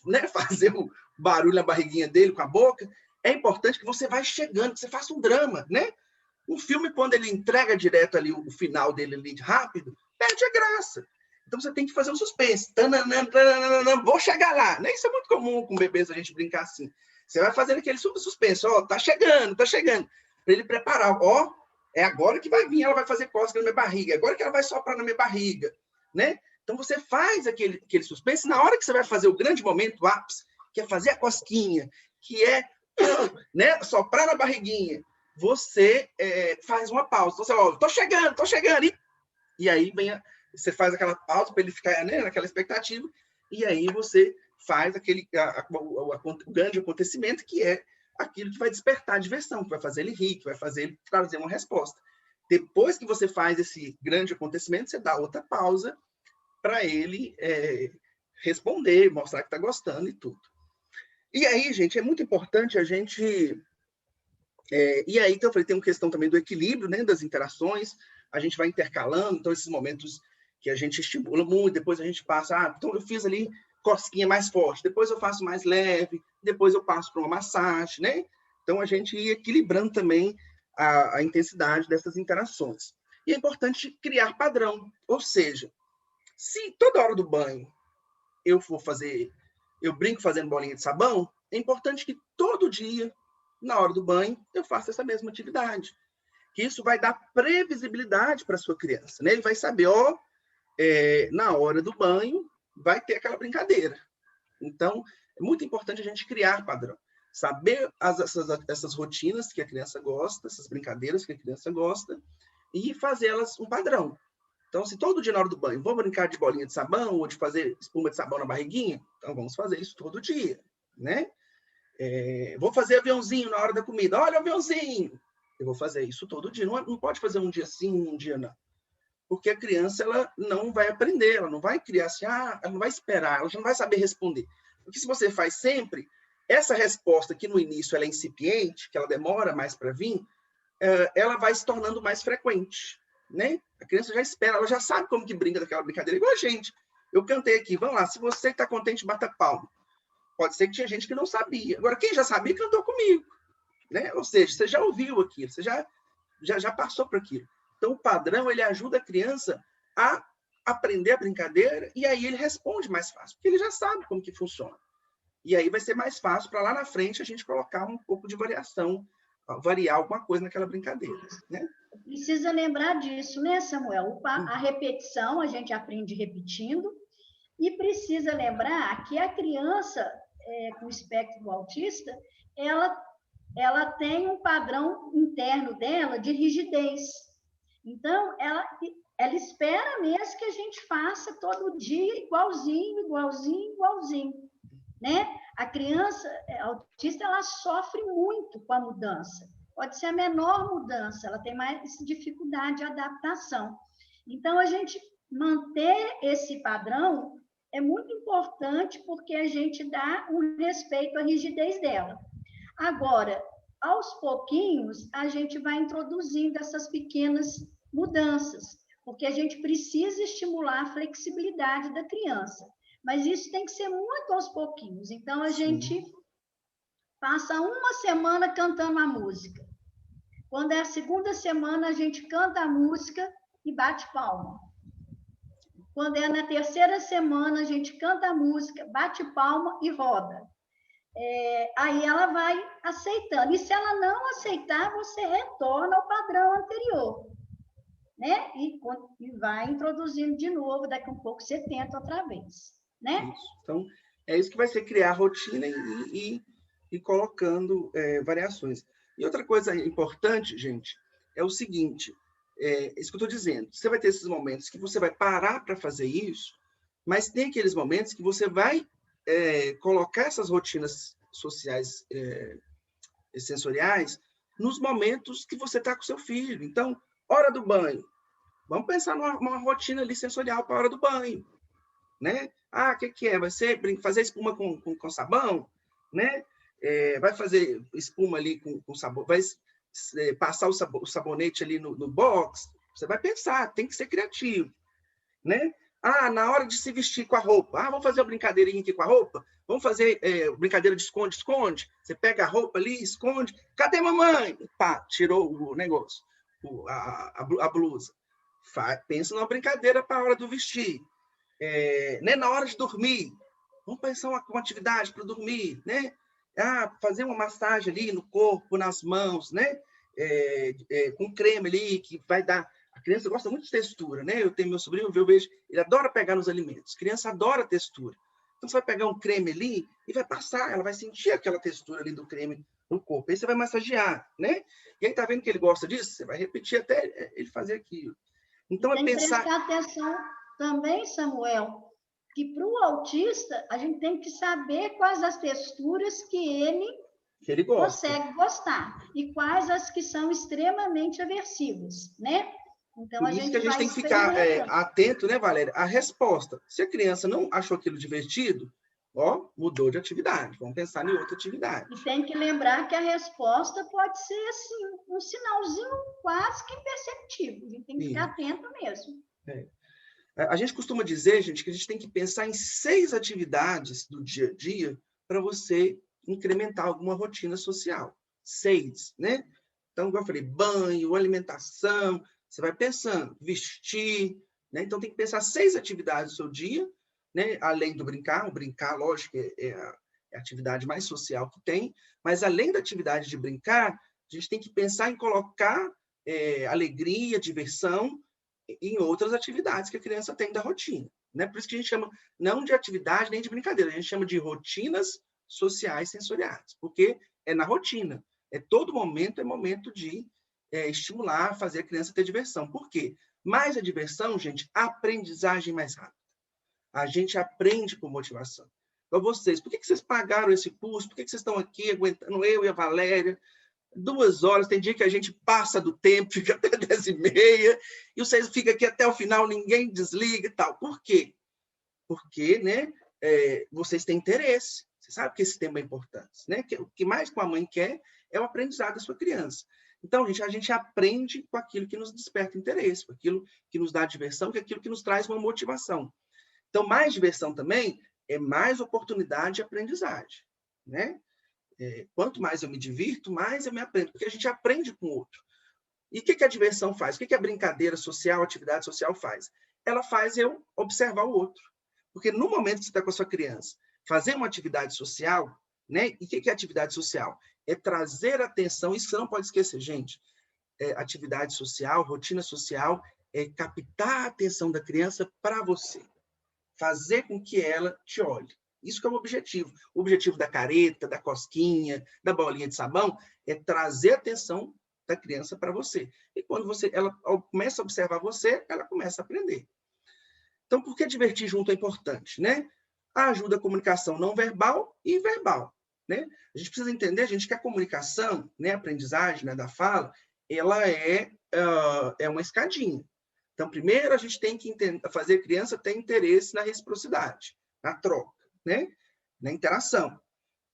né, fazer o barulho na barriguinha dele com a boca. É importante que você vai chegando, que você faça um drama, né? Um filme, quando ele entrega direto ali o final dele ali rápido, perde a graça. Então, você tem que fazer um suspense. Vou chegar lá. Isso é muito comum com bebês a gente brincar assim. Você vai fazendo aquele suspense. Ó, tá chegando. Para ele preparar. Ó, é agora que vai vir, ela vai fazer cócega na minha barriga. Agora que ela vai soprar na minha barriga, né? Então, você faz aquele suspense. Na hora que você vai fazer o grande momento, o ápice, que é fazer a cosquinha, que é né, soprar na barriguinha, você faz uma pausa. Você, ó, tô chegando. E aí você faz aquela pausa para ele ficar, né, naquela expectativa. E aí você faz o grande acontecimento, que é aquilo que vai despertar a diversão, que vai fazer ele rir, que vai fazer ele trazer uma resposta. Depois que você faz esse grande acontecimento, você dá outra pausa para ele responder, mostrar que está gostando e tudo. E aí, gente, é muito importante a gente... e aí, então, eu falei, tem uma questão também do equilíbrio, né, das interações, a gente vai intercalando, então, esses momentos que a gente estimula muito, depois a gente passa, então eu fiz ali cosquinha mais forte, depois eu faço mais leve, depois eu passo para uma massagem, né? Então, a gente ia equilibrando também a intensidade dessas interações. E é importante criar padrão, ou seja, se toda hora do banho eu brinco fazendo bolinha de sabão, é importante que todo dia, na hora do banho, eu faça essa mesma atividade. Que isso vai dar previsibilidade para a sua criança, né? Ele vai saber, na hora do banho, vai ter aquela brincadeira. Então, é muito importante a gente criar padrão. Saber essas rotinas que a criança gosta, essas brincadeiras que a criança gosta, e fazê-las um padrão. Então, se todo dia na hora do banho, vamos brincar de bolinha de sabão ou de fazer espuma de sabão na barriguinha, então vamos fazer isso todo dia, né? Vou fazer aviãozinho na hora da comida. Olha o aviãozinho! Eu vou fazer isso todo dia. Não pode fazer um dia sim, um dia não. Porque a criança ela não vai aprender, ela não vai criar assim, ela não vai esperar, ela já não vai saber responder. Porque se você faz sempre, essa resposta que no início ela é incipiente, que ela demora mais para vir, ela vai se tornando mais frequente, né? A criança já espera, ela já sabe como que brinca daquela brincadeira, igual a gente. Eu cantei aqui, vamos lá, se você está contente, bata palma. Pode ser que tinha gente que não sabia. Agora, quem já sabia, cantou comigo, né? Ou seja, você já ouviu aquilo, você já passou por aquilo. Então, o padrão, ele ajuda a criança a aprender a brincadeira e aí ele responde mais fácil, porque ele já sabe como que funciona. E aí vai ser mais fácil para lá na frente a gente colocar um pouco de variação, variar alguma coisa naquela brincadeira, né? Precisa lembrar disso, né, Samuel? A repetição, a gente aprende repetindo, e precisa lembrar que a criança com espectro autista, ela tem um padrão interno dela de rigidez. Então, ela espera mesmo que a gente faça todo dia igualzinho. né? A criança autista, ela sofre muito com a mudança. Pode ser a menor mudança, ela tem mais dificuldade de adaptação. Então, a gente manter esse padrão é muito importante, porque a gente dá um respeito à rigidez dela. Agora, aos pouquinhos, a gente vai introduzindo essas pequenas mudanças, porque a gente precisa estimular a flexibilidade da criança. Mas isso tem que ser muito aos pouquinhos. Então, a gente passa uma semana cantando a música. Quando é a segunda semana, a gente canta a música e bate palma. Quando é na terceira semana, a gente canta a música, bate palma e roda. Aí ela vai aceitando. E se ela não aceitar, você retorna ao padrão anterior, né? E vai introduzindo de novo, daqui a um pouco você tenta outra vez, né? Isso. Então, é isso que vai ser criar rotina e colocando variações. E outra coisa importante, gente, é o seguinte, isso que eu estou dizendo, você vai ter esses momentos que você vai parar para fazer isso, mas tem aqueles momentos que você vai colocar essas rotinas sociais sensoriais nos momentos que você está com seu filho. Então, hora do banho. Vamos pensar numa rotina ali sensorial para a hora do banho, né? Ah, o que é? Vai ser fazer espuma com sabão, né? Vai fazer espuma ali com sabão, vai passar o sabonete ali no box. Você vai pensar, tem que ser criativo, né? Ah, na hora de se vestir com a roupa. Ah, vamos fazer uma brincadeirinha aqui com a roupa? Vamos fazer brincadeira de esconde-esconde? Você pega a roupa ali, esconde. Cadê mamãe? Pá, tirou o negócio, a blusa. Pensa numa brincadeira para a hora do vestir. Né? Na hora de dormir. Vamos pensar uma atividade para dormir, né? Ah, fazer uma massagem ali no corpo, nas mãos, né? Com creme ali, que vai dar... A criança gosta muito de textura, né? Eu tenho meu sobrinho, eu vejo, ele adora pegar nos alimentos. A criança adora textura. Então, você vai pegar um creme ali e vai passar, ela vai sentir aquela textura ali do creme no corpo. Aí você vai massagear, né? E aí, tá vendo que ele gosta disso? Você vai repetir até ele fazer aquilo. Então, tem que prestar atenção também, Samuel, que para o autista, a gente tem que saber quais as texturas que ele consegue gostar e quais as que são extremamente aversivas, né? Então, Por isso que a gente tem que ficar atento, né, Valéria? A resposta. Se a criança não achou aquilo divertido, mudou de atividade. Vamos pensar em outra atividade. E tem que lembrar que a resposta pode ser, assim, um sinalzinho quase que imperceptível. A gente tem que ficar atento mesmo. A gente costuma dizer, gente, que a gente tem que pensar em 6 atividades do dia a dia para você incrementar alguma rotina social. 6, né? Então, como eu falei, banho, alimentação, você vai pensando, vestir, né? Então, tem que pensar 6 atividades do seu dia, né? Além do brincar. O brincar, lógico, é a atividade mais social que tem, mas além da atividade de brincar, a gente tem que pensar em colocar alegria, diversão em outras atividades que a criança tem da rotina, né? Por isso que a gente chama não de atividade nem de brincadeira, a gente chama de rotinas sociais sensoriais, porque é na rotina, todo momento é momento de estimular, fazer a criança ter diversão. Por quê? Mais a diversão, gente, a aprendizagem mais rápida. A gente aprende com motivação. Então, vocês, por que vocês pagaram esse curso? Por que vocês estão aqui aguentando eu e a Valéria? 2 horas, tem dia que a gente passa do tempo, fica até 10h30, e vocês ficam aqui até o final, ninguém desliga e tal. Por quê? Porque, né, vocês têm interesse. Você sabe que esse tema é importante, né? O que mais que a mãe quer é o aprendizado da sua criança. Então, a gente aprende com aquilo que nos desperta interesse, com aquilo que nos dá diversão, com aquilo que nos traz uma motivação. Então, mais diversão também é mais oportunidade de aprendizagem, né? Quanto mais eu me divirto, mais eu me aprendo, porque a gente aprende com o outro. E o que a diversão faz? O que a brincadeira social, a atividade social faz? Ela faz eu observar o outro. Porque no momento que você está com a sua criança, fazer uma atividade social, né? E o que é atividade social? É trazer atenção, isso você não pode esquecer, gente. Atividade social, rotina social, é captar a atenção da criança para você. Fazer com que ela te olhe. Isso que é o objetivo. O objetivo da careta, da cosquinha, da bolinha de sabão, é trazer a atenção da criança para você. E quando ela começa a observar você, ela começa a aprender. Então, por que divertir junto é importante, né? ajuda a comunicação não verbal e verbal, né? A gente precisa entender, gente, que a comunicação, né, a aprendizagem, né, da fala, ela é uma escadinha. Então, primeiro a gente tem que fazer a criança ter interesse na reciprocidade, na troca, né? Na interação.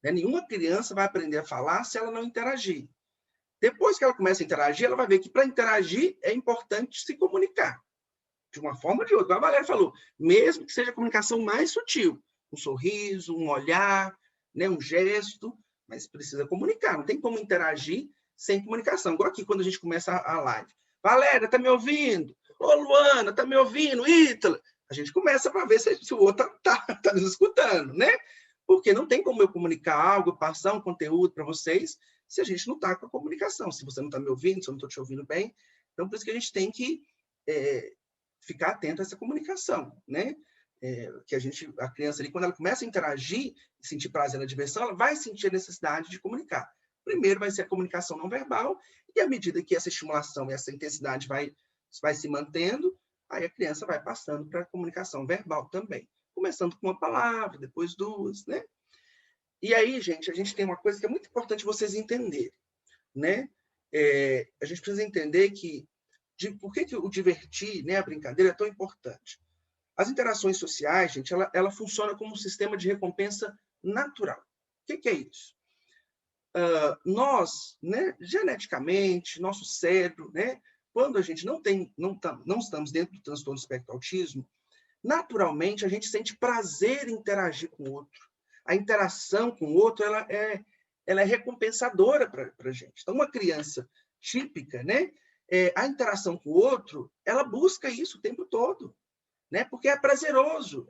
Né? Nenhuma criança vai aprender a falar se ela não interagir. Depois que ela começa a interagir, ela vai ver que para interagir é importante se comunicar. De uma forma ou de outra. Como a Valéria falou, mesmo que seja a comunicação mais sutil. Um sorriso, um olhar, né, um gesto, mas precisa comunicar. Não tem como interagir sem comunicação. Igual aqui, quando a gente começa a live. Valéria, tá me ouvindo? Ô, Luana, tá me ouvindo? Ítala? A gente começa para ver se o outro tá nos escutando, né? Porque não tem como eu comunicar algo, passar um conteúdo para vocês, se a gente não está com a comunicação. Se você não está me ouvindo, se eu não estou te ouvindo bem. Então, por isso que a gente tem que ficar atento a essa comunicação, né? Que a criança ali, quando ela começa a interagir, sentir prazer na diversão, ela vai sentir a necessidade de comunicar. Primeiro vai ser a comunicação não verbal, e à medida que essa estimulação e essa intensidade vai se mantendo, aí a criança vai passando para a comunicação verbal também. Começando com uma palavra, depois duas, né? E aí, gente, a gente tem uma coisa que é muito importante vocês entenderem, né? A gente precisa entender por que o divertir, né, a brincadeira é tão importante. As interações sociais, gente, ela funciona como um sistema de recompensa natural. O que é isso? Nós, né, geneticamente, nosso cérebro, né, quando a gente não estamos dentro do transtorno do espectro do autismo, naturalmente a gente sente prazer em interagir com o outro. A interação com o outro, ela é recompensadora para a gente. Então, uma criança típica, né, a interação com o outro, ela busca isso o tempo todo, né, porque é prazeroso.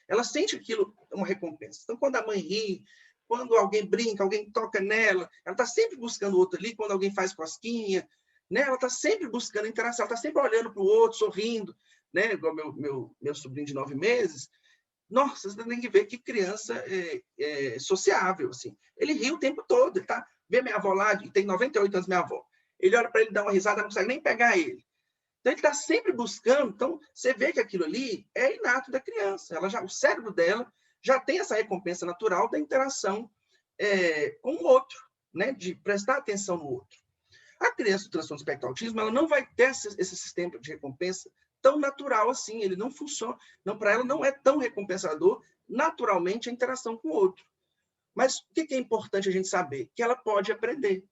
Ela sente aquilo uma recompensa. Então, quando a mãe ri, quando alguém brinca, alguém toca nela, ela está sempre buscando o outro ali, quando alguém faz cosquinha, né, ela está sempre buscando interação, ela está sempre olhando para o outro, sorrindo, né, igual meu sobrinho de 9 meses. Nossa, você tem que ver que criança sociável, assim. Ele ri o tempo todo, tá? Vê minha avó lá, tem 98 anos, minha avó. Ele olha para ele, dá uma risada, não consegue nem pegar ele. Então, ele está sempre buscando. Então, você vê que aquilo ali é inato da criança. O cérebro dela já tem essa recompensa natural da interação com o outro, né? De prestar atenção no outro. A criança do transtorno do espectro do autismo, ela não vai ter esse sistema de recompensa tão natural assim, ele não funciona, para ela não é tão recompensador naturalmente a interação com o outro. Mas o que é importante a gente saber? Que ela pode aprender,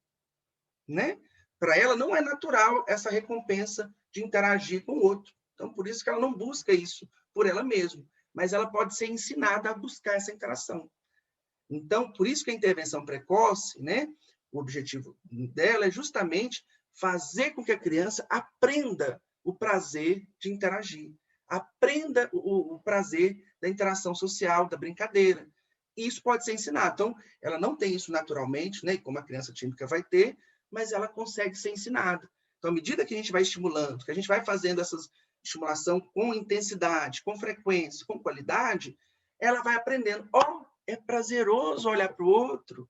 né? Para ela não é natural essa recompensa de interagir com o outro. Então, por isso que ela não busca isso por ela mesma, mas ela pode ser ensinada a buscar essa interação. Então, por isso que a intervenção precoce, né? O objetivo dela é justamente fazer com que a criança aprenda o prazer de interagir, aprenda o prazer da interação social, da brincadeira. E isso pode ser ensinado. Então, ela não tem isso naturalmente, né, como a criança típica vai ter, mas ela consegue ser ensinada. Então, à medida que a gente vai estimulando, que a gente vai fazendo essa estimulação com intensidade, com frequência, com qualidade, ela vai aprendendo. É prazeroso olhar para o outro,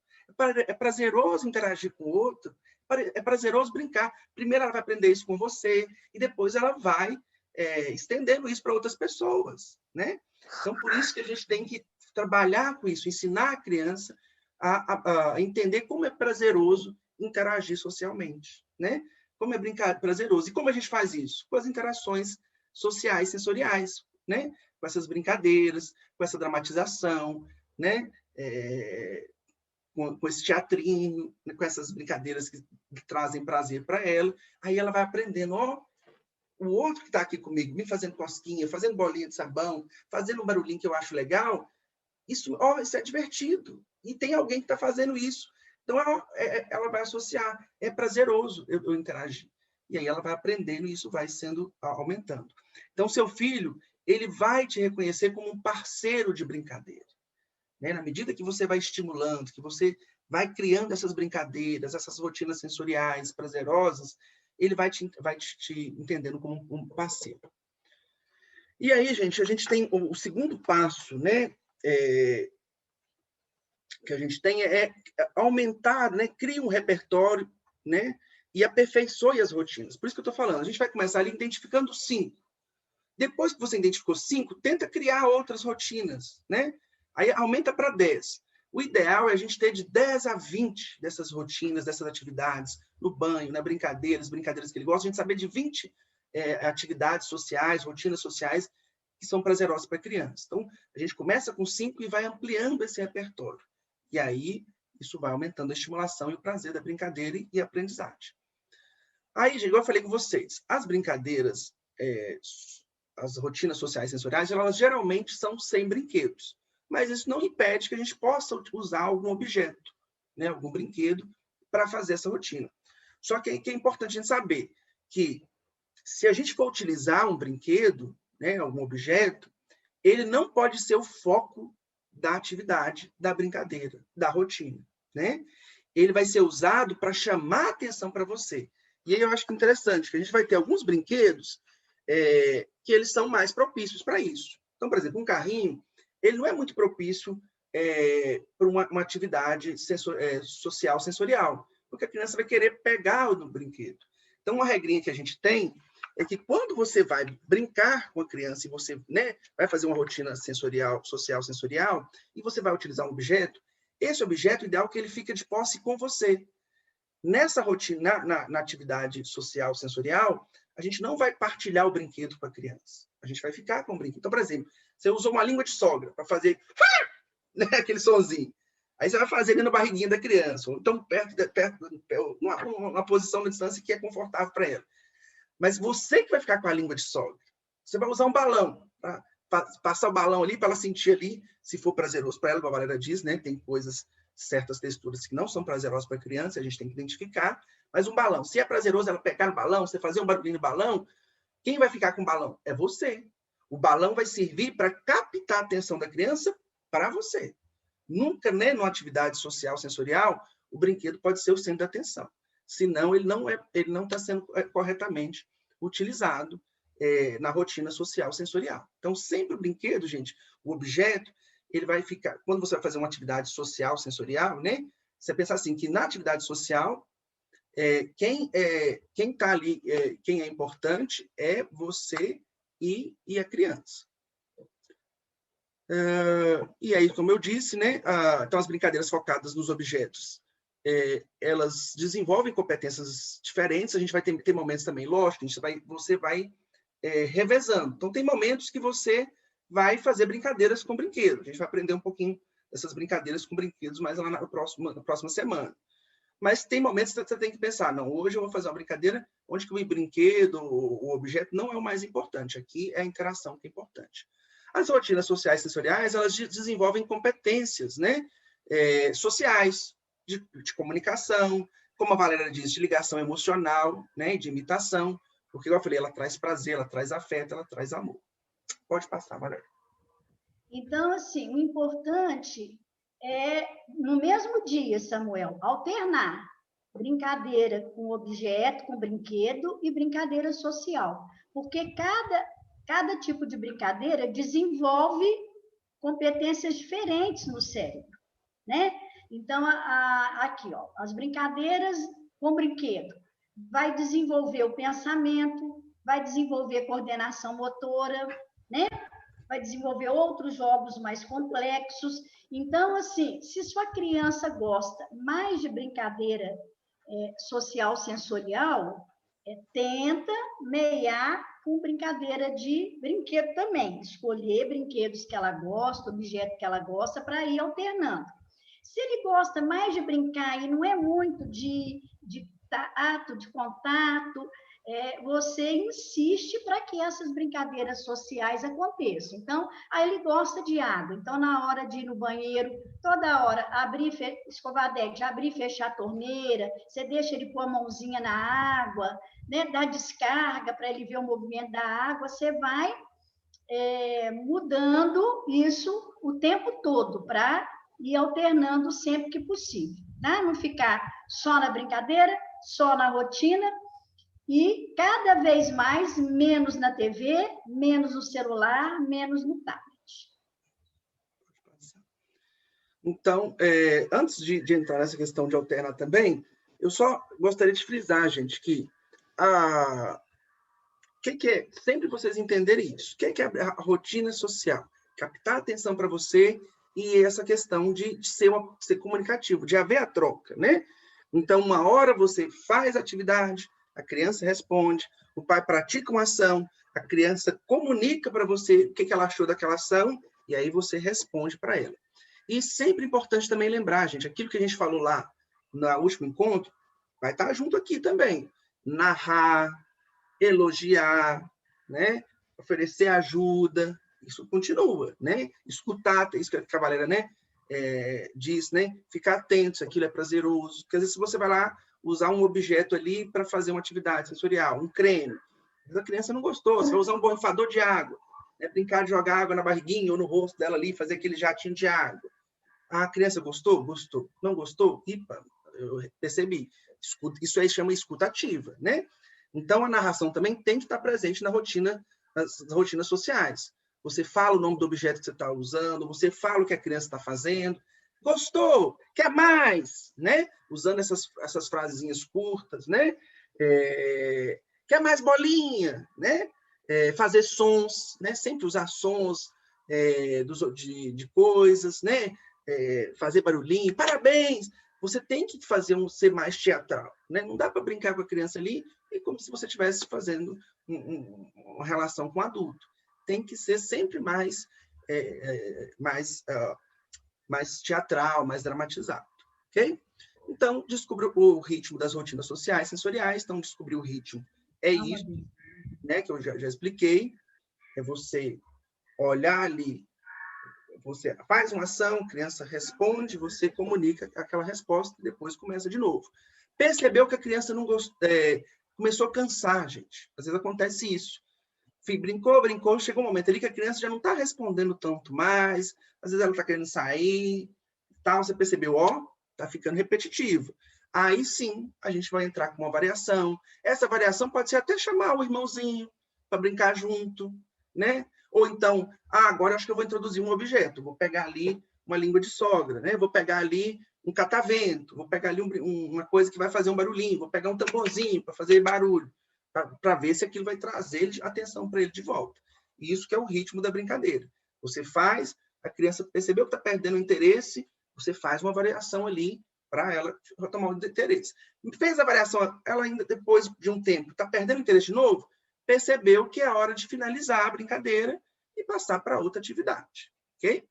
é prazeroso interagir com o outro, é prazeroso brincar. Primeiro ela vai aprender isso com você e depois ela vai estendendo isso para outras pessoas, né? Então, por isso que a gente tem que trabalhar com isso, ensinar a criança a entender como é prazeroso interagir socialmente, né? Como é brincar prazeroso. E como a gente faz isso? Com as interações sociais, sensoriais, né? Com essas brincadeiras, com essa dramatização, né? Com esse teatrinho, né? Com essas brincadeiras que trazem prazer para ela. Aí ela vai aprendendo, o outro que está aqui comigo, me fazendo cosquinha, fazendo bolinha de sabão, fazendo um barulhinho que eu acho legal, isso é divertido. E tem alguém que está fazendo isso. Então, ela vai associar. É prazeroso eu interagir. E aí ela vai aprendendo e isso vai sendo aumentando. Então, seu filho, ele vai te reconhecer como um parceiro de brincadeira. Né? Na medida que você vai estimulando, que você vai criando essas brincadeiras, essas rotinas sensoriais prazerosas, ele vai te entendendo como um parceiro. E aí, gente, a gente tem o segundo passo, né? Que a gente tem é aumentar, né? Cria um repertório, né? E aperfeiçoe as rotinas. Por isso que eu estou falando, a gente vai começar ali identificando 5. Depois que você identificou 5, tenta criar outras rotinas, né? Aí aumenta para 10. O ideal é a gente ter de 10 a 20 dessas rotinas, dessas atividades, no banho, na brincadeira, as brincadeiras que ele gosta, a gente saber de 20 atividades sociais, rotinas sociais, que são prazerosas para a criança. Então, a gente começa com 5 e vai ampliando esse repertório. E aí, isso vai aumentando a estimulação e o prazer da brincadeira e a aprendizagem. Aí, igual eu falei com vocês, as brincadeiras, as rotinas sociais sensoriais, elas geralmente são sem brinquedos. Mas isso não impede que a gente possa usar algum objeto, né, algum brinquedo, para fazer essa rotina. Só que é importante a gente saber que, se a gente for utilizar um brinquedo, né, algum objeto, ele não pode ser o foco da atividade, da brincadeira, da rotina, né? Ele vai ser usado para chamar a atenção para você. E aí eu acho que é interessante, que a gente vai ter alguns brinquedos que eles são mais propícios para isso. Então, por exemplo, um carrinho, ele não é muito propício para uma atividade social sensorial, porque a criança vai querer pegar no brinquedo. Então, uma regrinha que a gente tem é que quando você vai brincar com a criança e você, né, vai fazer uma rotina sensorial, social sensorial, e você vai utilizar um objeto, esse objeto, ideal que ele fique de posse com você. Nessa rotina, na atividade social sensorial, a gente não vai partilhar o brinquedo com a criança. A gente vai ficar com o brinquedo. Então, por exemplo, você usou uma língua de sogra para fazer né, aquele sonzinho. Aí você vai fazer ele na barriguinha da criança, ou então numa posição de distância que é confortável para ela. Mas você que vai ficar com a língua de sogra. Você vai usar um balão, tá? Passar o balão ali para ela sentir ali, se for prazeroso para ela, como a Valéria diz, né? Tem coisas, certas texturas que não são prazerosas para a criança, a gente tem que identificar. Mas um balão, se é prazeroso ela pegar no balão, você fazer um barulhinho no balão, quem vai ficar com o balão? É você. O balão vai servir para captar a atenção da criança para você. Nunca, né, numa atividade social sensorial, o brinquedo pode ser o centro da atenção. Senão, ele não está sendo corretamente utilizado na rotina social sensorial. Então, sempre o brinquedo, gente, o objeto, ele vai ficar... Quando você vai fazer uma atividade social sensorial, né, você pensa assim, que na atividade social, quem está ali, quem é importante é você e a criança. E aí, como eu disse, né, então as brincadeiras focadas nos objetos, elas desenvolvem competências diferentes, a gente vai ter momentos também, lógico, você vai revezando. Então, tem momentos que você vai fazer brincadeiras com brinquedos. A gente vai aprender um pouquinho dessas brincadeiras com brinquedos mais lá na próxima semana. Mas tem momentos que você tem que pensar, não, hoje eu vou fazer uma brincadeira onde que o brinquedo, o objeto, não é o mais importante. Aqui é a interação que é importante. As rotinas sociais e sensoriais, elas desenvolvem competências, né, sociais, de comunicação, como a Valéria diz, de ligação emocional, né, de imitação, porque, como eu falei, ela traz prazer, ela traz afeto, ela traz amor. Pode passar, Valéria. Então, assim, o importante é, no mesmo dia, Samuel, alternar brincadeira com objeto, com brinquedo e brincadeira social, porque cada tipo de brincadeira desenvolve competências diferentes no cérebro, né? Então, aqui, ó, as brincadeiras com brinquedo vai desenvolver o pensamento, vai desenvolver coordenação motora, né? Vai desenvolver outros jogos mais complexos. Então, assim, se sua criança gosta mais de brincadeira social sensorial, tenta meiar com brincadeira de brinquedo também. Escolher brinquedos que ela gosta, objeto que ela gosta, para ir alternando. Se ele gosta mais de brincar e não é muito de tato, de contato, você insiste para que essas brincadeiras sociais aconteçam. Então, aí ele gosta de água. Então, na hora de ir no banheiro, toda hora, escovar dente, abrir e fechar a torneira, você deixa ele pôr a mãozinha na água, né, dar descarga para ele ver o movimento da água, você vai mudando isso o tempo todo, para ir alternando sempre que possível. Tá? Não ficar só na brincadeira, só na rotina, e cada vez mais, menos na TV, menos no celular, menos no tablet. Então, antes de entrar nessa questão de alternar também, eu só gostaria de frisar, gente, que que é, sempre vocês entenderem isso. O que é a rotina social? Captar a atenção para você e essa questão de ser comunicativo, de haver a troca, né? Então, uma hora você faz a atividade, a criança responde, o pai pratica uma ação, a criança comunica para você o que ela achou daquela ação, e aí você responde para ela. E sempre importante também lembrar, gente, aquilo que a gente falou lá no último encontro, vai estar junto aqui também. Narrar, elogiar, né? Oferecer ajuda, isso continua, né? Escutar, isso que a Cavaleira, né? Diz, né? Ficar atento se aquilo é prazeroso. Porque às vezes você vai lá usar um objeto ali para fazer uma atividade sensorial, um creme. Mas a criança não gostou, você vai usar um borrifador de água, né? Brincar de jogar água na barriguinha ou no rosto dela ali, fazer aquele jatinho de água. A criança gostou? Gostou. Não gostou? Ipa, eu percebi. Isso aí chama escuta ativa, né? Então, a narração também tem que estar presente nas rotinas sociais. Você fala o nome do objeto que você está usando, você fala o que a criança está fazendo. Gostou? Quer mais? Né? Usando essas frasezinhas curtas, né? Quer mais bolinha? Né? Fazer sons, né? Sempre usar sons de coisas, né? Fazer barulhinho. Parabéns! Você tem que ser mais teatral, né? Não dá para brincar com a criança ali como se você estivesse fazendo uma relação com um adulto. Tem que ser sempre mais teatral, mais dramatizado, ok? Então, descubra o ritmo das rotinas sociais, sensoriais. Então, descobrir o ritmo é isso, né? Que eu já expliquei. É você olhar ali, você faz uma ação, a criança responde, você comunica aquela resposta e depois começa de novo. Percebeu que a criança não começou a cansar, gente. Às vezes acontece isso. Brincou, chegou um momento ali que a criança já não está respondendo tanto mais, às vezes ela está querendo sair, tal, você percebeu, está ficando repetitivo. Aí sim, a gente vai entrar com uma variação. Essa variação pode ser até chamar o irmãozinho para brincar junto, né? Ou então, agora acho que eu vou introduzir um objeto, vou pegar ali uma língua de sogra, né? Vou pegar ali um catavento, vou pegar ali uma coisa que vai fazer um barulhinho, vou pegar um tamborzinho para fazer barulho, para ver se aquilo vai trazer atenção para ele de volta. E isso que é o ritmo da brincadeira. Você faz, a criança percebeu que está perdendo o interesse, você faz uma variação ali para ela retomar o interesse. Fez a variação, ela ainda depois de um tempo está perdendo o interesse de novo, percebeu que é hora de finalizar a brincadeira e passar para outra atividade, ok?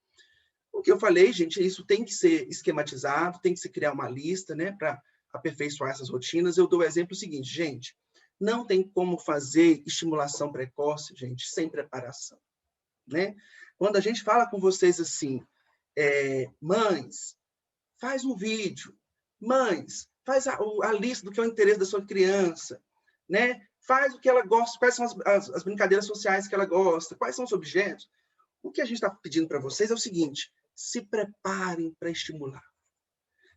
O que eu falei, gente, isso tem que ser esquematizado, tem que se criar uma lista, né, para aperfeiçoar essas rotinas. Eu dou o exemplo seguinte, gente, não tem como fazer estimulação precoce, gente, sem preparação, né? Quando a gente fala com vocês assim, mães, faz um vídeo, mães, faz a lista do que é o interesse da sua criança, né? Faz o que ela gosta, quais são as brincadeiras sociais que ela gosta, quais são os objetos. O que a gente está pedindo para vocês é o seguinte, se preparem para estimular.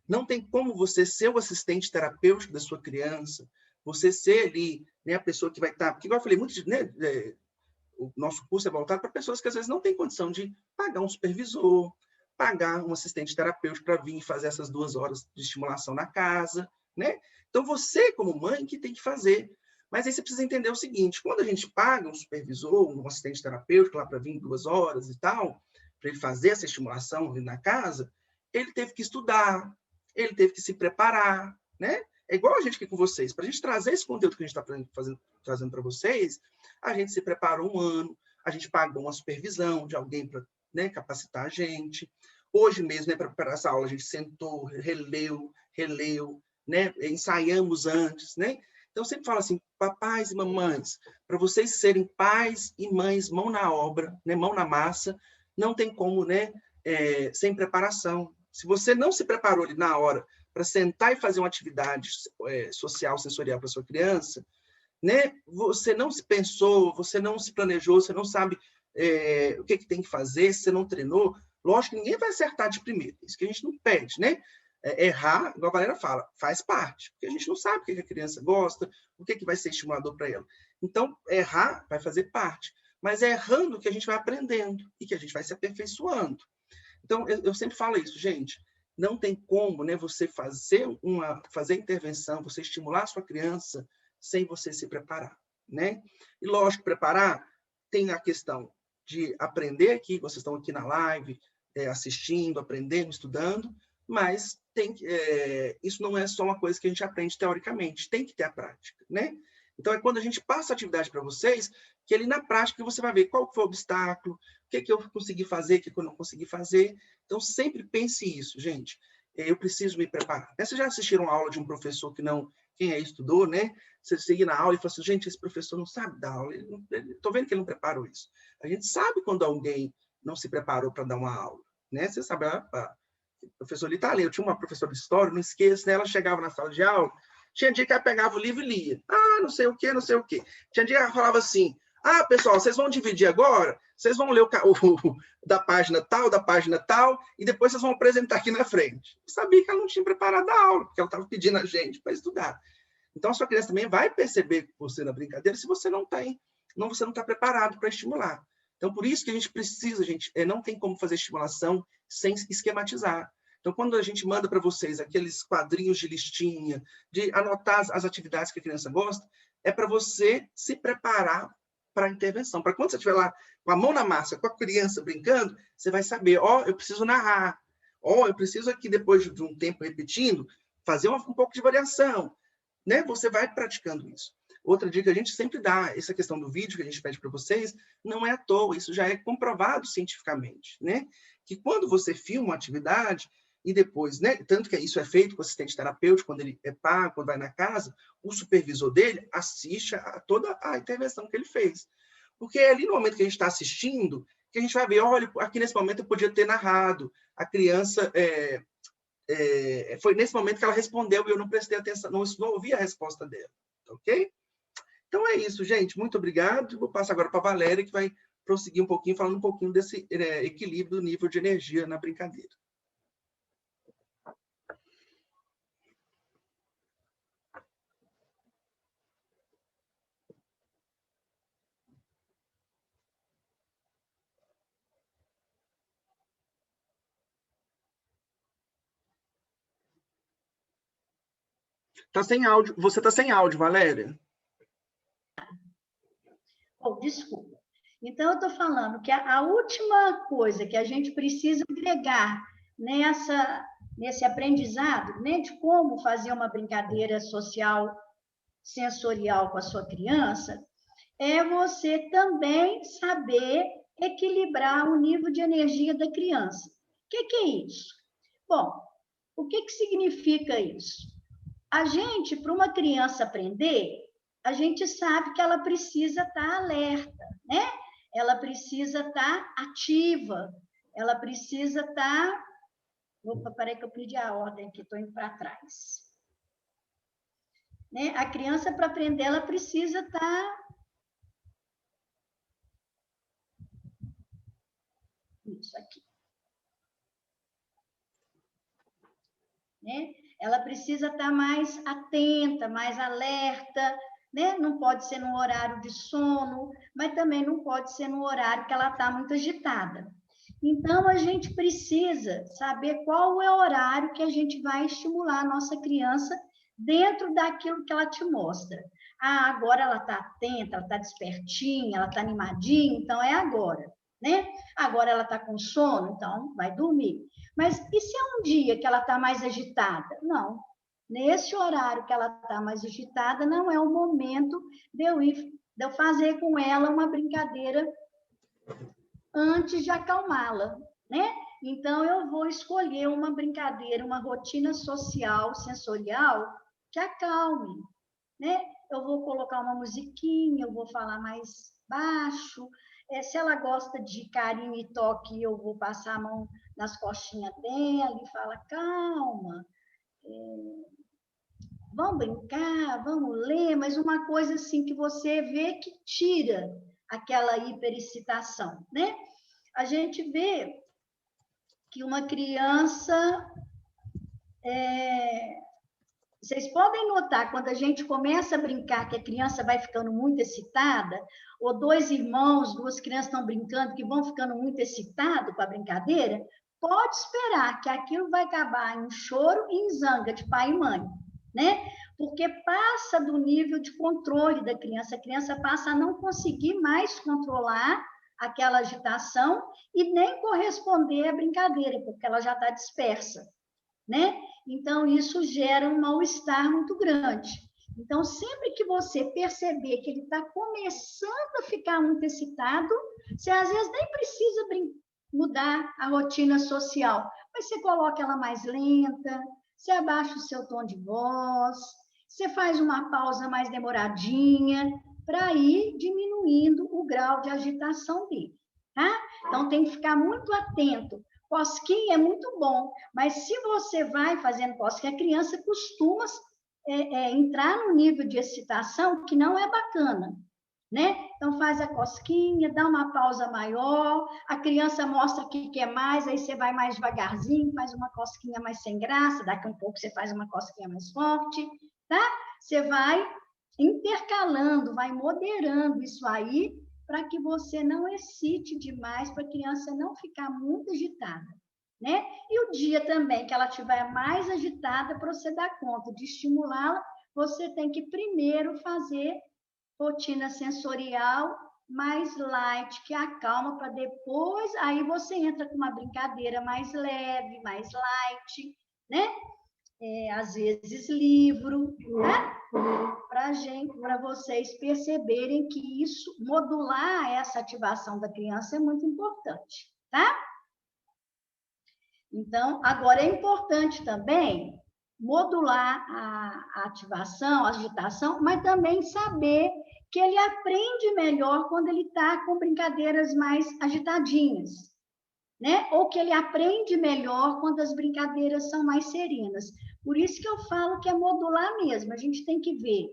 Não tem como você ser o assistente terapêutico da sua criança, você ser ali, né, a pessoa que vai estar... Porque, igual eu falei, o nosso curso é voltado para pessoas que às vezes não têm condição de pagar um supervisor, pagar um assistente terapêutico para vir fazer essas 2 horas de estimulação na casa, né? Então, você, como mãe, que tem que fazer. Mas aí você precisa entender o seguinte, quando a gente paga um supervisor, um assistente terapêutico lá para vir 2 horas e tal, para ele fazer essa estimulação ali na casa, ele teve que estudar, ele teve que se preparar, né? É igual a gente aqui com vocês. Para a gente trazer esse conteúdo que a gente está trazendo para vocês, a gente se preparou um ano, a gente pagou uma supervisão de alguém para, né, capacitar a gente. Hoje mesmo, né, para preparar essa aula, a gente sentou, releu, né, ensaiamos antes, né? Então, eu sempre falo assim, papais e mamães, para vocês serem pais e mães mão na obra, né, mão na massa, não tem como, né, sem preparação. Se você não se preparou ali na hora para sentar e fazer uma atividade social, sensorial para sua criança, né, você não se pensou, você não se planejou, você não sabe o que tem que fazer, se você não treinou, lógico que ninguém vai acertar de primeira, isso que a gente não pede, né? Errar, igual a galera fala, faz parte, porque a gente não sabe o que a criança gosta, o que vai ser estimulador para ela. Então, errar vai fazer parte, mas é errando que a gente vai aprendendo e que a gente vai se aperfeiçoando. Então, eu sempre falo isso, gente, não tem como, né, você fazer intervenção, você estimular a sua criança sem você se preparar, né? E, lógico, preparar tem a questão de aprender aqui, vocês estão aqui na live, assistindo, aprendendo, estudando, mas isso não é só uma coisa que a gente aprende teoricamente, tem que ter a prática, né? Então, é quando a gente passa a atividade para vocês, que ali na prática você vai ver qual foi o obstáculo, o que eu consegui fazer, o que eu não consegui fazer. Então, sempre pense isso, gente. Eu preciso me preparar. Vocês já assistiram a aula de um professor que não... Quem estudou, né? Você ia na aula e fala assim, gente, esse professor não sabe dar aula. Estou vendo que ele não preparou isso. A gente sabe quando alguém não se preparou para dar uma aula, né? Você sabe, o professor ali está ali. Eu tinha uma professora de história, não esqueço, né? Ela chegava na sala de aula, tinha dia que ela pegava o livro e lia. Não sei o quê, não sei o quê. Tinha dia que ela falava assim, pessoal, vocês vão dividir agora, vocês vão ler o da página tal, e depois vocês vão apresentar aqui na frente. Eu sabia que ela não tinha preparado a aula, porque ela estava pedindo a gente para estudar. Então, a sua criança também vai perceber você na brincadeira se você não está preparado para estimular. Então, por isso que a gente precisa, não tem como fazer estimulação sem esquematizar. Então, quando a gente manda para vocês aqueles quadrinhos de listinha, de anotar as atividades que a criança gosta, é para você se preparar para a intervenção. Para quando você estiver lá com a mão na massa, com a criança brincando, você vai saber, eu preciso narrar. Eu preciso aqui, depois de um tempo repetindo, fazer um pouco de variação. Né? Você vai praticando isso. Outra dica que a gente sempre dá, essa questão do vídeo que a gente pede para vocês, não é à toa, isso já é comprovado cientificamente, né? Que quando você filma uma atividade e depois, né? Tanto que isso é feito com o assistente terapêutico, quando ele é pago, quando vai na casa, o supervisor dele assiste a toda a intervenção que ele fez. Porque é ali no momento que a gente está assistindo, que a gente vai ver, olha, aqui nesse momento eu podia ter narrado, a criança... foi nesse momento que ela respondeu e eu não prestei atenção, não ouvi a resposta dela, ok? Então é isso, gente. Muito obrigado. Vou passar agora para a Valéria, que vai prosseguir um pouquinho, falando um pouquinho desse equilíbrio do nível de energia na brincadeira. Tá sem áudio. Você está sem áudio, Valéria. Desculpa. Então, eu estou falando que a última coisa que a gente precisa agregar nesse aprendizado, né, de como fazer uma brincadeira social sensorial com a sua criança, é você também saber equilibrar o nível de energia da criança. O que é isso? Bom, o que significa isso? A gente, para uma criança aprender, a gente sabe que ela precisa estar alerta, né? Ela precisa estar ativa, ela precisa estar... Opa, peraí que eu perdi a ordem aqui, estou indo para trás. Né? A criança, para aprender, ela precisa estar... Isso aqui. Né? Ela precisa estar mais atenta, mais alerta, né? Não pode ser no horário de sono, mas também não pode ser no horário que ela está muito agitada. Então, a gente precisa saber qual é o horário que a gente vai estimular a nossa criança dentro daquilo que ela te mostra. Agora ela está atenta, ela está despertinha, ela está animadinha, então é agora, né? Agora ela está com sono, então vai dormir. Mas e se é um dia que ela está mais agitada? Não. Nesse horário que ela está mais agitada, não é o momento de eu fazer com ela uma brincadeira antes de acalmá-la, né? Então, eu vou escolher uma brincadeira, uma rotina social, sensorial, que acalme, né? Eu vou colocar uma musiquinha, eu vou falar mais baixo. Se ela gosta de carinho e toque, eu vou passar a mão nas costinhas dela e falar, calma, vamos brincar, vamos ler, mas uma coisa assim que você vê que tira aquela hiperexcitação, né? A gente vê que uma criança... Vocês podem notar, quando a gente começa a brincar, que a criança vai ficando muito excitada, ou dois irmãos, duas crianças estão brincando, que vão ficando muito excitados com a brincadeira, pode esperar que aquilo vai acabar em choro e em zanga de pai e mãe, né? Porque passa do nível de controle da criança, a criança passa a não conseguir mais controlar aquela agitação e nem corresponder à brincadeira, porque ela já está dispersa, né? Então, isso gera um mal-estar muito grande. Então, sempre que você perceber que ele está começando a ficar muito excitado, você às vezes nem precisa mudar a rotina social, mas você coloca ela mais lenta, você abaixa o seu tom de voz, você faz uma pausa mais demoradinha, para ir diminuindo o grau de agitação dele, tá? Então, tem que ficar muito atento. Cosquinha é muito bom, mas se você vai fazendo cosquinha, a criança costuma entrar num nível de excitação que não é bacana, né? Então, faz a cosquinha, dá uma pausa maior, a criança mostra que quer mais, aí você vai mais devagarzinho, faz uma cosquinha mais sem graça, daqui a um pouco você faz uma cosquinha mais forte, tá? Você vai intercalando, vai moderando isso aí, para que você não excite demais, para a criança não ficar muito agitada, né? E o dia também que ela estiver mais agitada, para você dar conta de estimulá-la, você tem que primeiro fazer rotina sensorial mais light, que acalma, para depois, aí você entra com uma brincadeira mais leve, mais light, né? Às vezes livro, né? Para vocês perceberem que isso, modular essa ativação da criança é muito importante, tá? Então, agora é importante também modular a ativação, a agitação, mas também saber que ele aprende melhor quando ele está com brincadeiras mais agitadinhas, né? Ou que ele aprende melhor quando as brincadeiras são mais serenas. Por isso que eu falo que é modular mesmo, a gente tem que ver.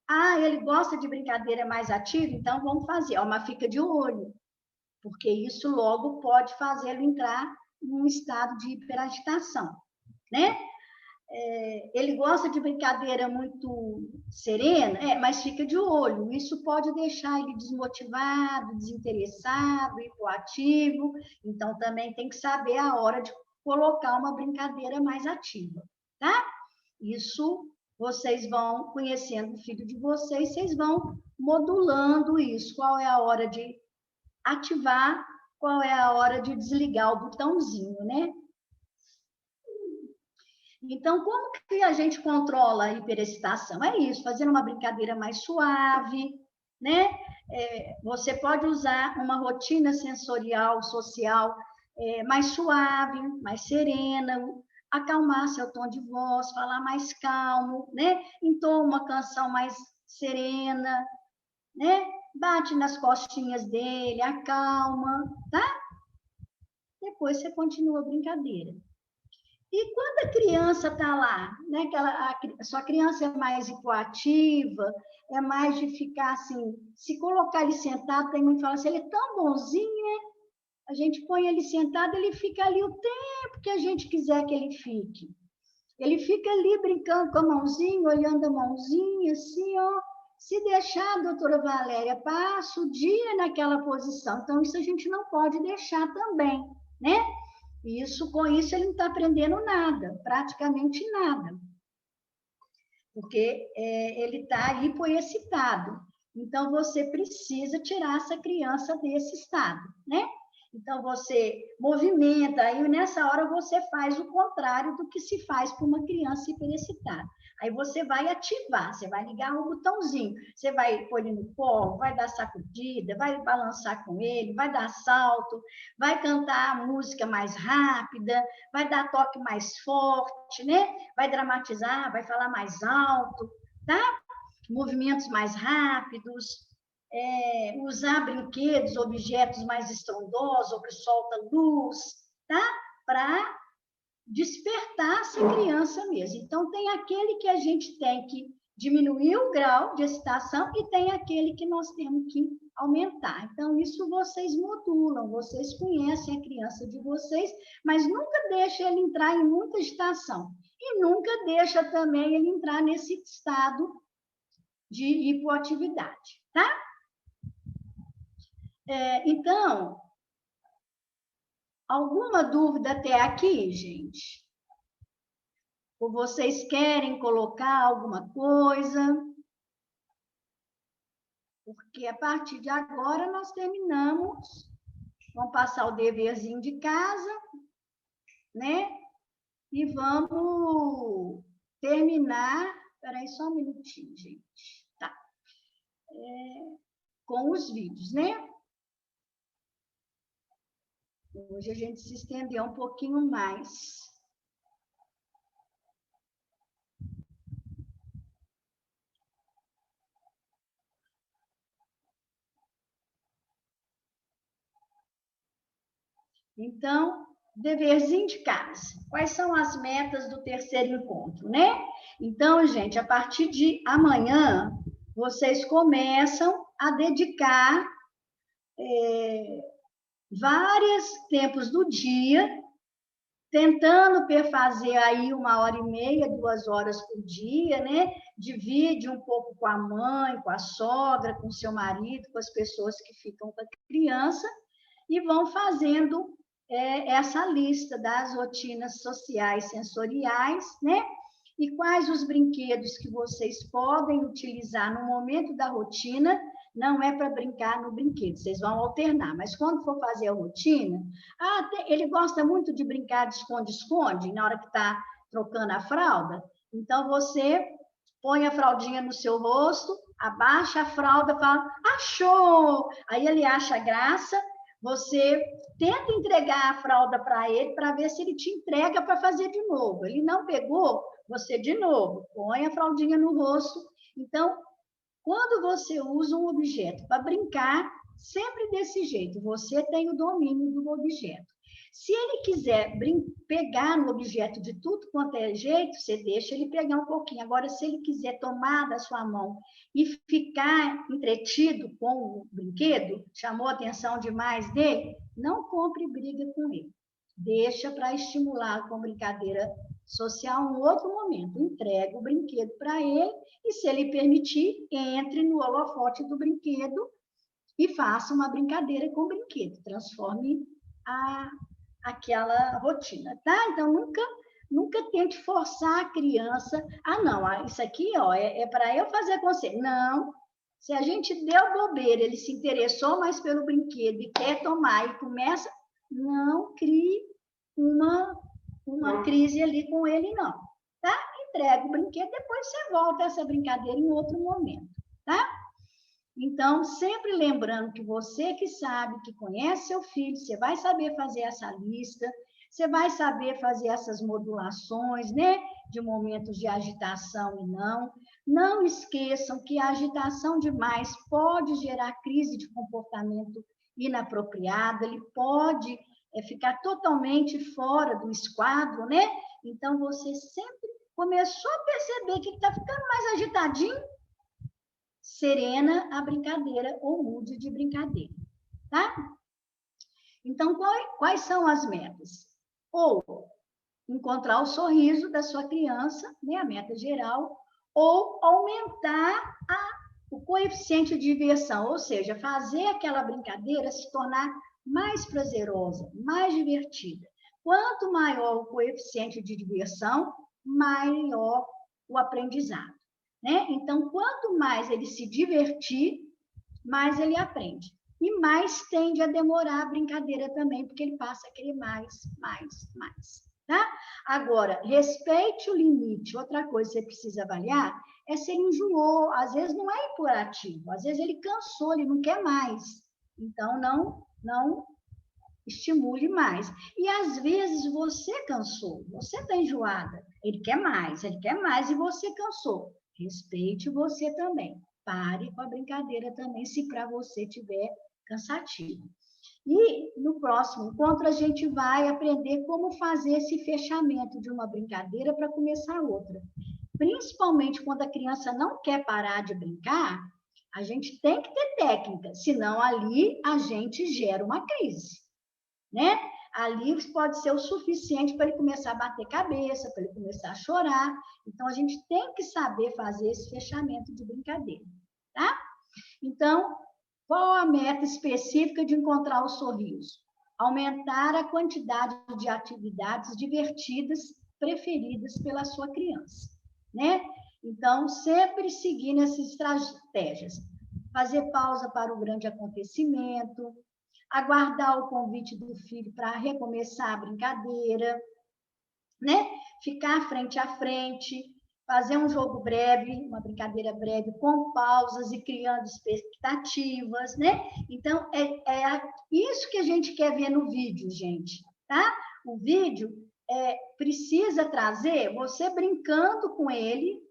Ah, ele gosta de brincadeira mais ativa, então vamos fazer, mas fica de olho, porque isso logo pode fazê-lo entrar num estado de hiperagitação, né? Ele gosta de brincadeira muito serena, mas fica de olho. Isso pode deixar ele desmotivado, desinteressado, hipoativo. Então, também tem que saber a hora de colocar uma brincadeira mais ativa, tá? Isso, vocês vão conhecendo o filho de vocês, vocês vão modulando isso. Qual é a hora de ativar, qual é a hora de desligar o botãozinho, né? Então, como que a gente controla a hiperexcitação? É isso, fazendo uma brincadeira mais suave, né? Você pode usar uma rotina sensorial, social, mais suave, mais serena, acalmar seu tom de voz, falar mais calmo, né? Entoa uma canção mais serena, né? Bate nas costinhas dele, acalma, tá? Depois você continua a brincadeira. E quando a criança está lá, né, a sua criança é mais hipoativa, é mais de ficar assim, se colocar ele sentado, tem muito que falar assim, ele é tão bonzinho, né? A gente põe ele sentado, ele fica ali o tempo que a gente quiser que ele fique. Ele fica ali brincando com a mãozinha, olhando a mãozinha, assim, ó. Se deixar, doutora Valéria, passa o dia naquela posição. Então, isso a gente não pode deixar também, né? Com isso ele não está aprendendo nada, praticamente nada, porque ele está hipoexcitado. Então, você precisa tirar essa criança desse estado, né? Então, você movimenta, aí nessa hora você faz o contrário do que se faz para uma criança hiperexcitada. Aí você vai ativar, você vai ligar um botãozinho, você vai pôr ele no colo, vai dar sacudida, vai balançar com ele, vai dar salto, vai cantar a música mais rápida, vai dar toque mais forte, né? Vai dramatizar, vai falar mais alto, tá? Movimentos mais rápidos, usar brinquedos, objetos mais estrondosos, ou que soltam luz, tá? Para despertar essa criança mesmo. Então, tem aquele que a gente tem que diminuir o grau de excitação e tem aquele que nós temos que aumentar. Então, isso vocês modulam, vocês conhecem a criança de vocês, mas nunca deixa ele entrar em muita agitação. E nunca deixa também ele entrar nesse estado de hipoatividade, tá? Então, alguma dúvida até aqui, gente? Ou vocês querem colocar alguma coisa? Porque a partir de agora nós terminamos Vamos passar o deverzinho de casa, né? E vamos terminar... Espera aí só um minutinho, gente. Tá. Com os vídeos, né? Hoje a gente se estendeu um pouquinho mais. Então, deverzinho de casa. Quais são as metas do terceiro encontro, né? Então, gente, a partir de amanhã, vocês começam a dedicar vários tempos do dia, tentando perfazer aí 1h30, 2 horas por dia, né? Divide um pouco com a mãe, com a sogra, com o seu marido, com as pessoas que ficam com a criança, e vão fazendo essa lista das rotinas sociais sensoriais, né? E quais os brinquedos que vocês podem utilizar no momento da rotina. Não é para brincar no brinquedo, vocês vão alternar, mas quando for fazer a rotina, ele gosta muito de brincar de esconde-esconde, na hora que está trocando a fralda, então você põe a fraldinha no seu rosto, abaixa a fralda, fala, achou! Aí ele acha graça, você tenta entregar a fralda para ele, para ver se ele te entrega para fazer de novo. Ele não pegou, você de novo, põe a fraldinha no rosto. Então, quando você usa um objeto para brincar, sempre desse jeito, você tem o domínio do objeto. Se ele quiser pegar no objeto de tudo quanto é jeito, você deixa ele pegar um pouquinho. Agora, se ele quiser tomar da sua mão e ficar entretido com o brinquedo, chamou a atenção demais dele, não compre briga com ele. Deixa para estimular com brincadeira social um outro momento. Entrega o brinquedo para ele e, se ele permitir, entre no holofote do brinquedo e faça uma brincadeira com o brinquedo. Transforme aquela rotina, tá? Então, nunca tente forçar a criança. Não, isso aqui é para eu fazer com você. Não. Se a gente deu bobeira, ele se interessou mais pelo brinquedo e quer tomar e começa, não crie uma crise ali com ele, não. Tá? Entrega o brinquedo, depois você volta a essa brincadeira em outro momento, tá? Então, sempre lembrando que você que sabe, que conhece seu filho, você vai saber fazer essa lista, você vai saber fazer essas modulações, né? De momentos de agitação e não. Não esqueçam que a agitação demais pode gerar crise de comportamento inapropriado, ele pode ficar totalmente fora do esquadro, né? Então, você sempre começou a perceber que está ficando mais agitadinho, serena a brincadeira ou mude de brincadeira, tá? Então, quais são as metas? Ou encontrar o sorriso da sua criança, né, a meta geral, ou aumentar o coeficiente de diversão, ou seja, fazer aquela brincadeira se tornar mais prazerosa, mais divertida. Quanto maior o coeficiente de diversão, maior o aprendizado, né? Então, quanto mais ele se divertir, mais ele aprende. E mais tende a demorar a brincadeira também, porque ele passa a querer mais. Tá? Agora, respeite o limite. Outra coisa que você precisa avaliar é se ele enjoou. Às vezes não é imperativo, às vezes ele cansou, ele não quer mais. Então, não estimule mais. E às vezes você cansou, você está enjoada. Ele quer mais e você cansou. Respeite você também. Pare com a brincadeira também, se para você tiver cansativo. E no próximo encontro a gente vai aprender como fazer esse fechamento de uma brincadeira para começar outra. Principalmente quando a criança não quer parar de brincar, a gente tem que ter técnica, senão ali a gente gera uma crise, né? Ali pode ser o suficiente para ele começar a bater cabeça, para ele começar a chorar. Então, a gente tem que saber fazer esse fechamento de brincadeira, tá? Então, qual a meta específica de encontrar o sorriso? Aumentar a quantidade de atividades divertidas preferidas pela sua criança, né? Então, sempre seguindo essas estratégias. Fazer pausa para o grande acontecimento, aguardar o convite do filho para recomeçar a brincadeira, né? Ficar frente a frente, fazer um jogo breve, uma brincadeira breve, com pausas e criando expectativas, né? Então, isso que a gente quer ver no vídeo, gente, tá? O vídeo precisa trazer você brincando com ele,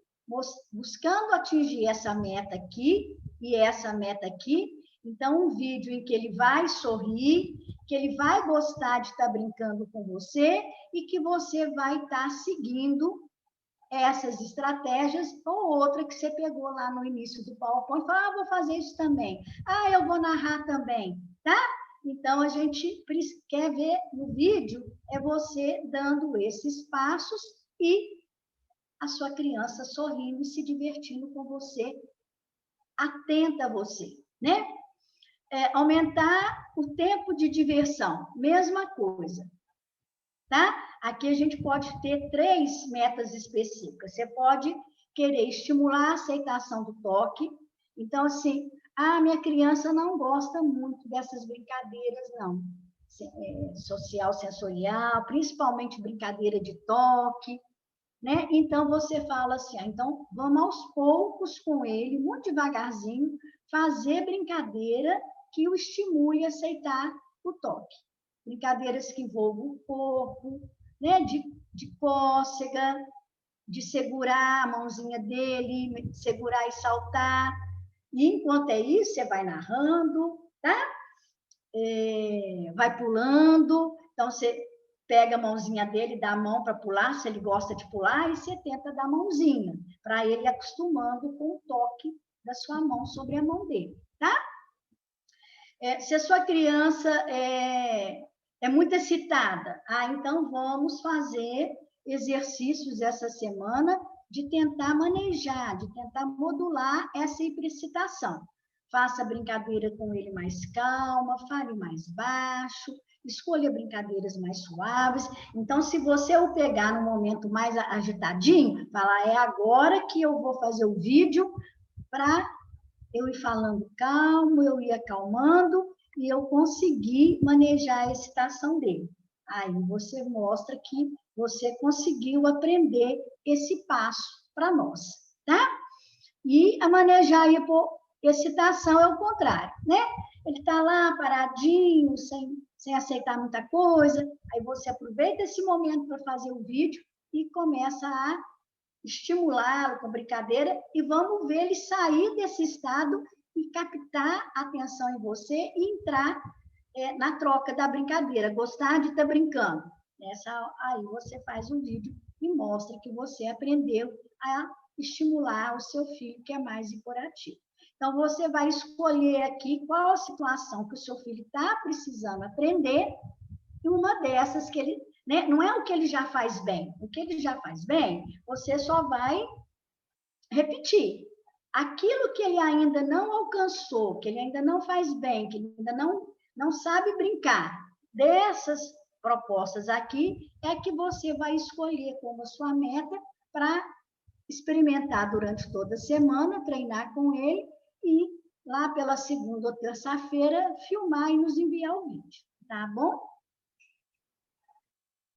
buscando atingir essa meta aqui e essa meta aqui. Então, um vídeo em que ele vai sorrir, que ele vai gostar de estar brincando com você e que você vai estar seguindo essas estratégias ou outra que você pegou lá no início do PowerPoint e falou, vou fazer isso também. Eu vou narrar também, tá? Então, a gente quer ver no vídeo você dando esses passos e a sua criança sorrindo e se divertindo com você, atenta a você, né? Aumentar o tempo de diversão, mesma coisa, tá? Aqui a gente pode ter 3 metas específicas. Você pode querer estimular a aceitação do toque. Então, assim, minha criança não gosta muito dessas brincadeiras, não. Social, sensorial, principalmente brincadeira de toque, né? Então, você fala assim, então, vamos aos poucos com ele, muito devagarzinho, fazer brincadeira que o estimule a aceitar o toque. Brincadeiras que envolvam o corpo, né? De cócega, de segurar a mãozinha dele, segurar e saltar. E enquanto isso, você vai narrando, tá? Vai pulando. Então, você pega a mãozinha dele, dá a mão para pular, se ele gosta de pular, e você tenta dar a mãozinha, para ele acostumando com o toque da sua mão sobre a mão dele, tá? Se a sua criança é muito excitada, então vamos fazer exercícios essa semana de tentar manejar, de tentar modular essa hiperexcitação. Faça brincadeira com ele mais calma, fale mais baixo, escolha brincadeiras mais suaves. Então, se você o pegar no momento mais agitadinho, fala, é agora que eu vou fazer o vídeo para eu ir falando calmo, eu ir acalmando e eu conseguir manejar a excitação dele. Aí você mostra que você conseguiu aprender esse passo para nós, tá? E a manejar a excitação é o contrário, né? Ele está lá paradinho, sem aceitar muita coisa, aí você aproveita esse momento para fazer o vídeo e começa a estimulá-lo com brincadeira e vamos ver ele sair desse estado e captar a atenção em você e entrar na troca da brincadeira, gostar de estar brincando. Aí você faz um vídeo e mostra que você aprendeu a estimular o seu filho, que é mais hiperativo. Então, você vai escolher aqui qual a situação que o seu filho está precisando aprender e uma dessas que ele... Né? Não é o que ele já faz bem. O que ele já faz bem, você só vai repetir. Aquilo que ele ainda não alcançou, que ele ainda não faz bem, que ele ainda não sabe brincar, dessas propostas aqui, é que você vai escolher como sua meta para experimentar durante toda a semana, treinar com ele e lá pela segunda ou terça-feira filmar e nos enviar o vídeo, tá bom?